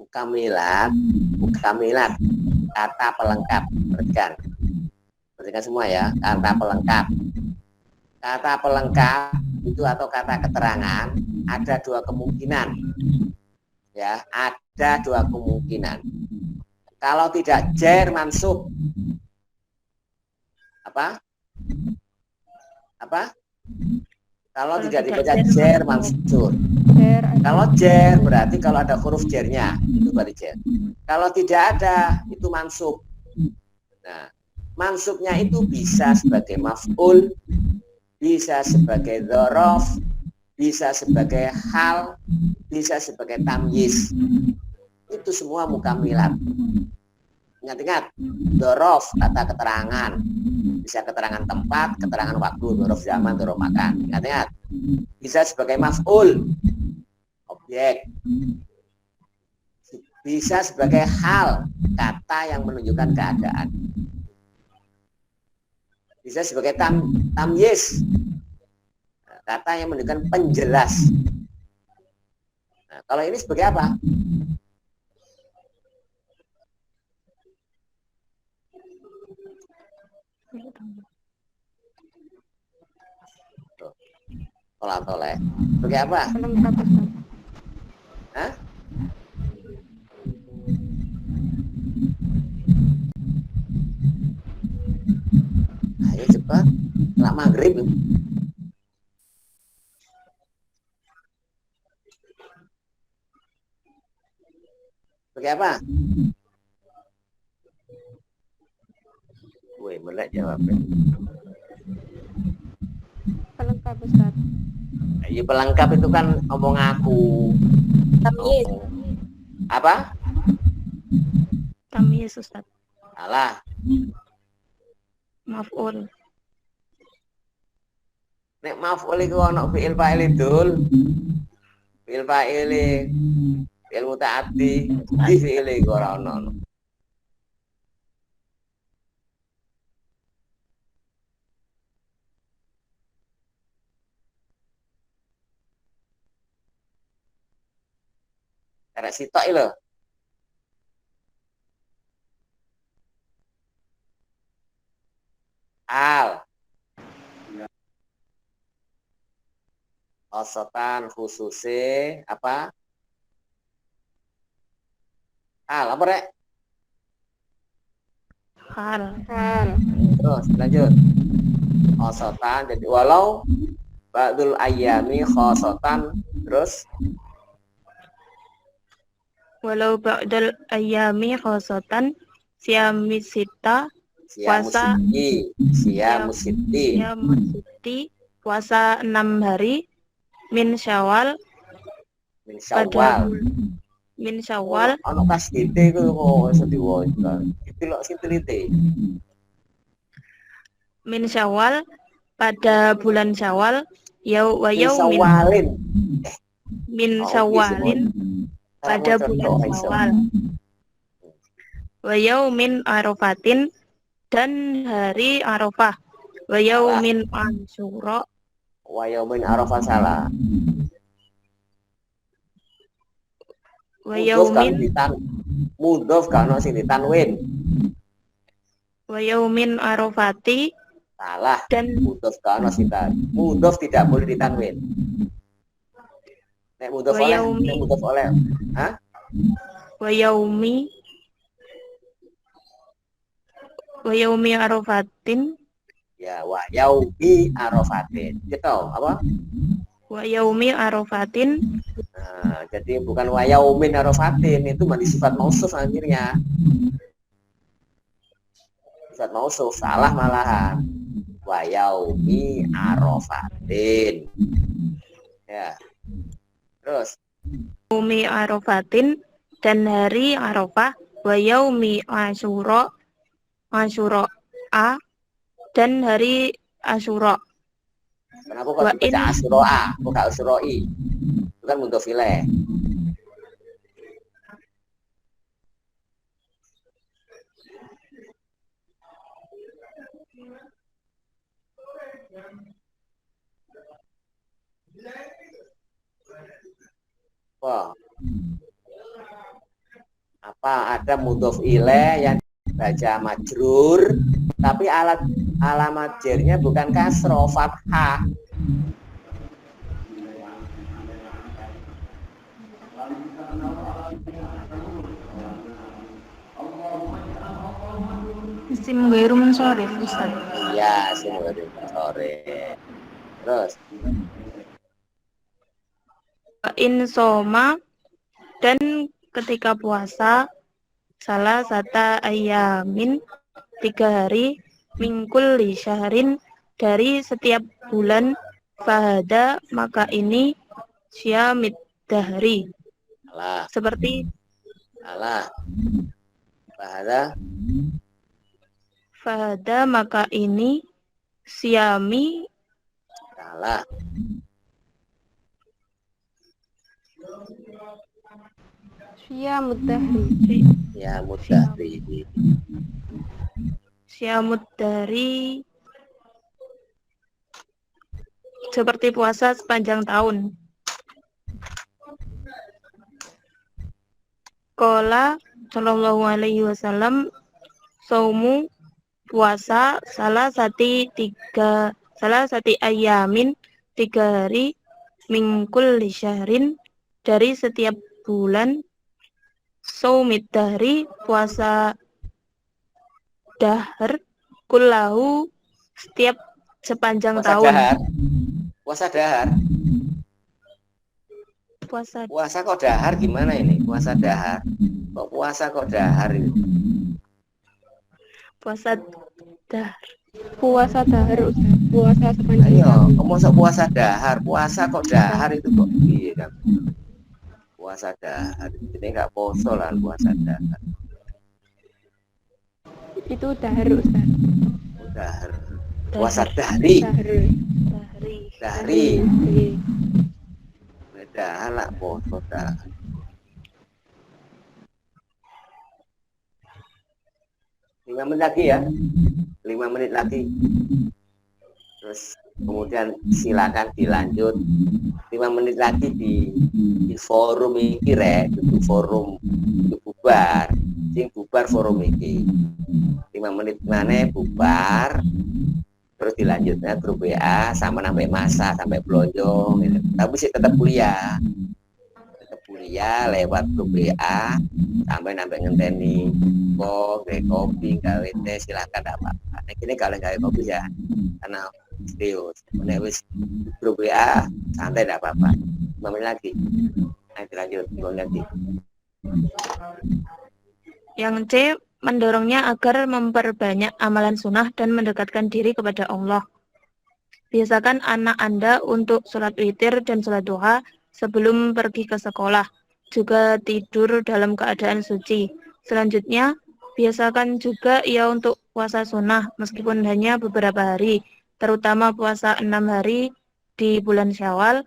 Mukamilat, kata pelengkap. Perhatikan semua ya, kata pelengkap. Kata pelengkap itu atau kata keterangan ada dua kemungkinan. Ya, ada dua kemungkinan. Kalau tidak jar mansub. Apa? Kalau tidak dibaca jar mansur. Kalau jar berarti kalau ada huruf jarnya itu berarti jar. Kalau tidak ada itu mansub. Nah, mansubnya itu bisa sebagai maf'ul, bisa sebagai dzaraf, bisa sebagai hal, bisa sebagai tamyiz. Itu semua mukamilat. Ingat-ingat, dzaraf kata keterangan. Bisa keterangan tempat, keterangan waktu, dzaraf zaman, dzaraf makan. Ingat-ingat. Bisa sebagai maf'ul, objek. Bisa sebagai hal, kata yang menunjukkan keadaan. Bisa sebagai tamyiz, kata yang menunjukkan penjelas. Nah, kalau ini sebagai apa? Tolak. Sebagai apa? Hah? Ayo cepat. Setelah maghrib. Sebagai apa? Woi, melek jawabnya. Pelengkap Ustaz. Ya, pelengkap itu kan omong aku. Tamyiz. Apa? tamyiz Ustaz. Alah. Maf'ul. Nek maf'ul iku ana fi'il fa'il idul. Fi'il fa'il fi'il mutaaddi di fi'il iku ora ono. Karek sitok lho. Al khosotan khususe apa? Al apa rek? Hal. Terus lanjut. Khosotan jadi walau ba'dul ayami khosotan terus Walau ba'dal ayami khosatan siamisita puasa siamusiti siamusiti puasa 6 hari min syawal min pada syawal. min syawal Ono kasdite iku kok iso diwaca. Iki lho sing teliti. min syawal pada bulan syawal wa Min yaumin syawalin. min Oh, syawalin pada Karena bulan contoh, syawal wa yaumin arafatin dan hari arafah wa yaumin asyura wa yaumin arafah salah. wa Mudhof kan yaumin mudhof kan ono sing ditanwin. wa yaumin arafati Salah. dan Mudhof kan ono sing mudhof tidak boleh ditanwin. Nek mudhof Wa oleh, yaumi. nek mudhof oleh. Hah? wa yaumi arafatin Ya wa yaumi arafatin. Gitu apa? wa yaumi arafatin Nah, jadi bukan wa yaumin arafatin, itu mandi sifat mausuf akhirnya. Sifat mausuf salah malahan. Wa yaumi arafatin. Ya. Terus yaumi arafatin dan hari arafah wa yaumi asyura dan hari asyura kenapa kok Wa dibaca in- asyura? Kok gak asyuroi? Itu kan mudhof ilaih. Wah. Apa ada mudhof ilaih yang baca majrur tapi alamat jarnya bukan kasroh fathah. isim ghairu munsharif Ustaz. Ya, sore. Terus Wa in soma dan ketika puasa salah sata ayamin 3 hari mingkul li syahrin dari setiap bulan fahada maka ini syamid dahri alah, seperti bahasa fahada maka ini syami salah. Syamud dahri. Ya mudahri. syamud dahri seperti puasa sepanjang tahun. Qala sallallahu alaihi wasallam saumu puasa salah sati ayamin 3 hari mingkul li syahrin dari setiap bulan saumid dahri puasa dahr kullahu setiap sepanjang tahun. Puasa dahar. Puasa Puasa kok dahar gimana ini? Puasa dahar. Kok puasa kok dahar ini? puasa dahr Puasa dahar, Ustaz. Puasa sepanjang Ayo, tahun. kamu masuk puasa dahar. Puasa kok dahar itu kok iya kan? Puasa dahar. Ini enggak poso lah puasa dahar. Itu dahar, Ustaz. Dahar. Puasa dahri. dahri Dahri. Dahri. Dahar lah poso dahar. 5 menit lagi ya. 5 menit lagi. Terus kemudian silakan dilanjut 5 menit lagi di forum iki rek, di forum itu bubar. Sing bubar forum iki. 5 menit mana bubar. Terus dilanjutnya grup WA sama sampai masa sampai blonjong gitu. Tapi sih tetap kuliah. Tetap kuliah lewat grup WA sampai ngenteni kok gawe kopi gawe teh silakan enggak apa-apa. Nek ini kalau gawe kopi ya karena serius. Nek wis grup WA santai enggak apa-apa. 5 menit lagi. Nanti lanjut 5 menit lagi. Yang C, mendorongnya agar memperbanyak amalan sunnah dan mendekatkan diri kepada Allah. Biasakan anak Anda untuk sholat witir dan sholat duha sebelum pergi ke sekolah. Juga tidur dalam keadaan suci. Selanjutnya, biasakan juga ia untuk puasa sunnah meskipun hanya beberapa hari, terutama puasa 6 hari di bulan Syawal,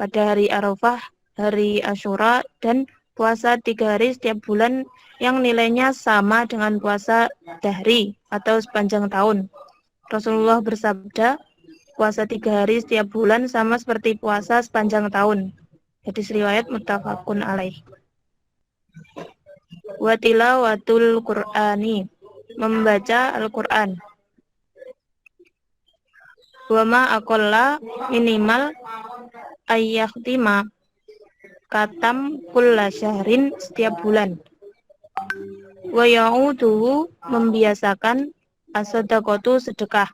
pada hari Arafah, hari Asyura, dan puasa 3 hari setiap bulan yang nilainya sama dengan puasa dahri atau sepanjang tahun. Rasulullah bersabda, puasa 3 hari setiap bulan sama seperti puasa sepanjang tahun. Hadis riwayat muttafaqun alaih. Wa tilawatul Qur'ani, membaca Al-Qur'an. Wa ma aqalla, minimal ayyahtima katam kulla syahrin, setiap bulan. Wa ya'uduhu, membiasakan as-sadaqatu, sedekah.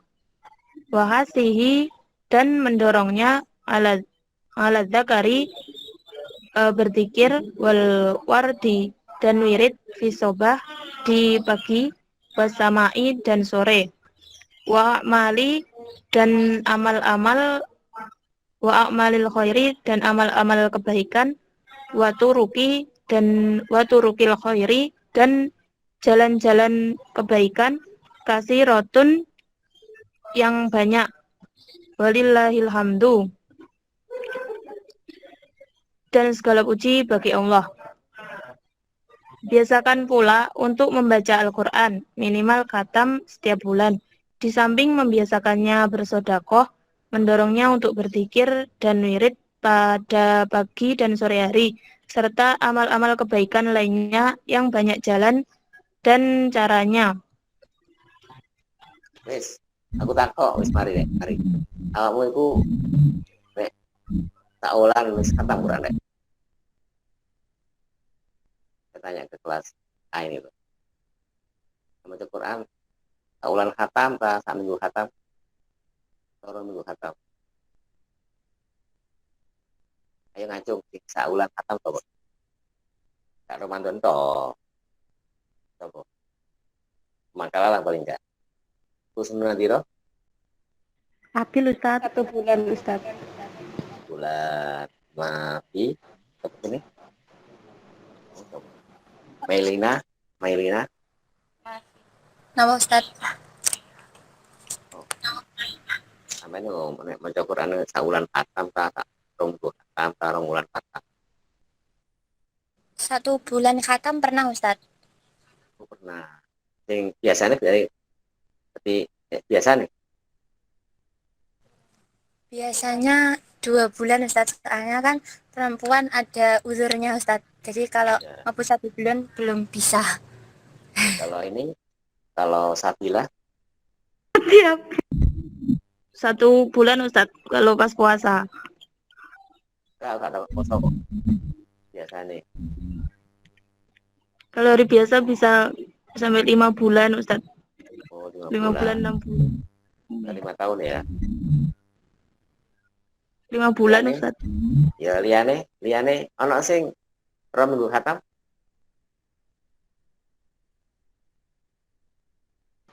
Wa hasihi, dan mendorongnya ala dzakari, berzikir, wal wardi, dan wirid, fisobah, di pagi, wasamai, dan sore. Wa amali, dan amal-amal, wa amalil khairi, dan amal-amal kebaikan, wa turukil khairi, dan jalan-jalan kebaikan, kasirotun, yang banyak. Walillahil hamdu, dan segala puji bagi Allah. Biasakan pula untuk membaca Al-Quran minimal khatam setiap bulan. Di samping membiasakannya bersedekah, mendorongnya untuk berzikir dan wirid pada pagi dan sore hari, serta amal-amal kebaikan lainnya yang banyak jalan dan caranya. Wis, aku takok wis mari nek, mari. Awakmu iku nek tak ulang wis khatam Quran nek. Saya tanya ke kelas A ini tuh. Baca Quran, tak ulang khatam ta sak minggu khatam? Toro minggu khatam. Ayo ngacung sak ulang khatam to, Bos. Kak Ramadan to. Coba. Makalah lah paling enggak. Terus nanti roh Abil Ustaz. 1 bulan Ustaz. bulan Mafi apa ini? Mailina. Nama Ustaz. Sampai nih nek maca Quran saulan khatam ta rong khatam ta rong wulan khatam. 1 bulan khatam pernah Ustaz. Aku pernah. Yang biasanya dari seperti biasa nih. Biasanya 2 bulan Ustaz. Soalnya kan perempuan ada uzurnya Ustaz. Jadi kalau Ya. ngapus 1 bulan belum bisa. Kalau ini, kalau Sabila, Tiap 1 bulan Ustaz kalau pas puasa. enggak tahu poso kok. Biasa nih. Kalau hari biasa bisa sampai 5 bulan Ustaz. Oh, 5 bulan, 6 bulan. 5 tahun ya. 5 bulan Liyane? Ustaz. Ya liane ono sing rong minggu khatam.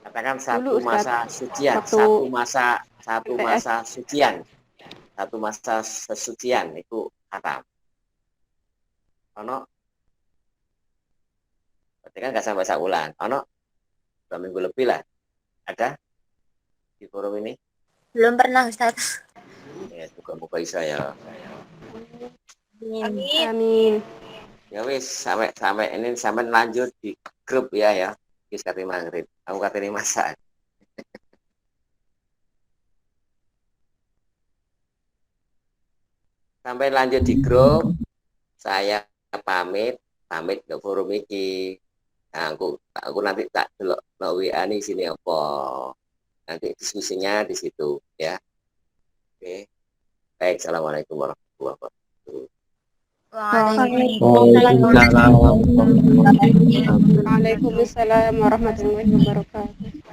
Katakan satu Dulu, Ustaz. masa sucian, Waktu satu masa sucian. Satu masa sesucian itu khatam. Ono berarti kan nggak sampai saulan. Ono 2 minggu lebih lah. Ada di forum ini. Belum pernah Ustaz. Ya, buka bisa ya. Amin. Ya wis sampai ini sampai lanjut di grup ya. Wis kate maghrib. Aku kate masak. Sampai lanjut di grup. Saya pamit ke forum iki. Nah, aku nanti tak delok WA nih sini apa. Nanti diskusinya di situ ya. Oke. Baik, assalamualaikum warahmatullahi wabarakatuh. Waalaikumsalam. Waalaikumsalam warahmatullahi wabarakatuh.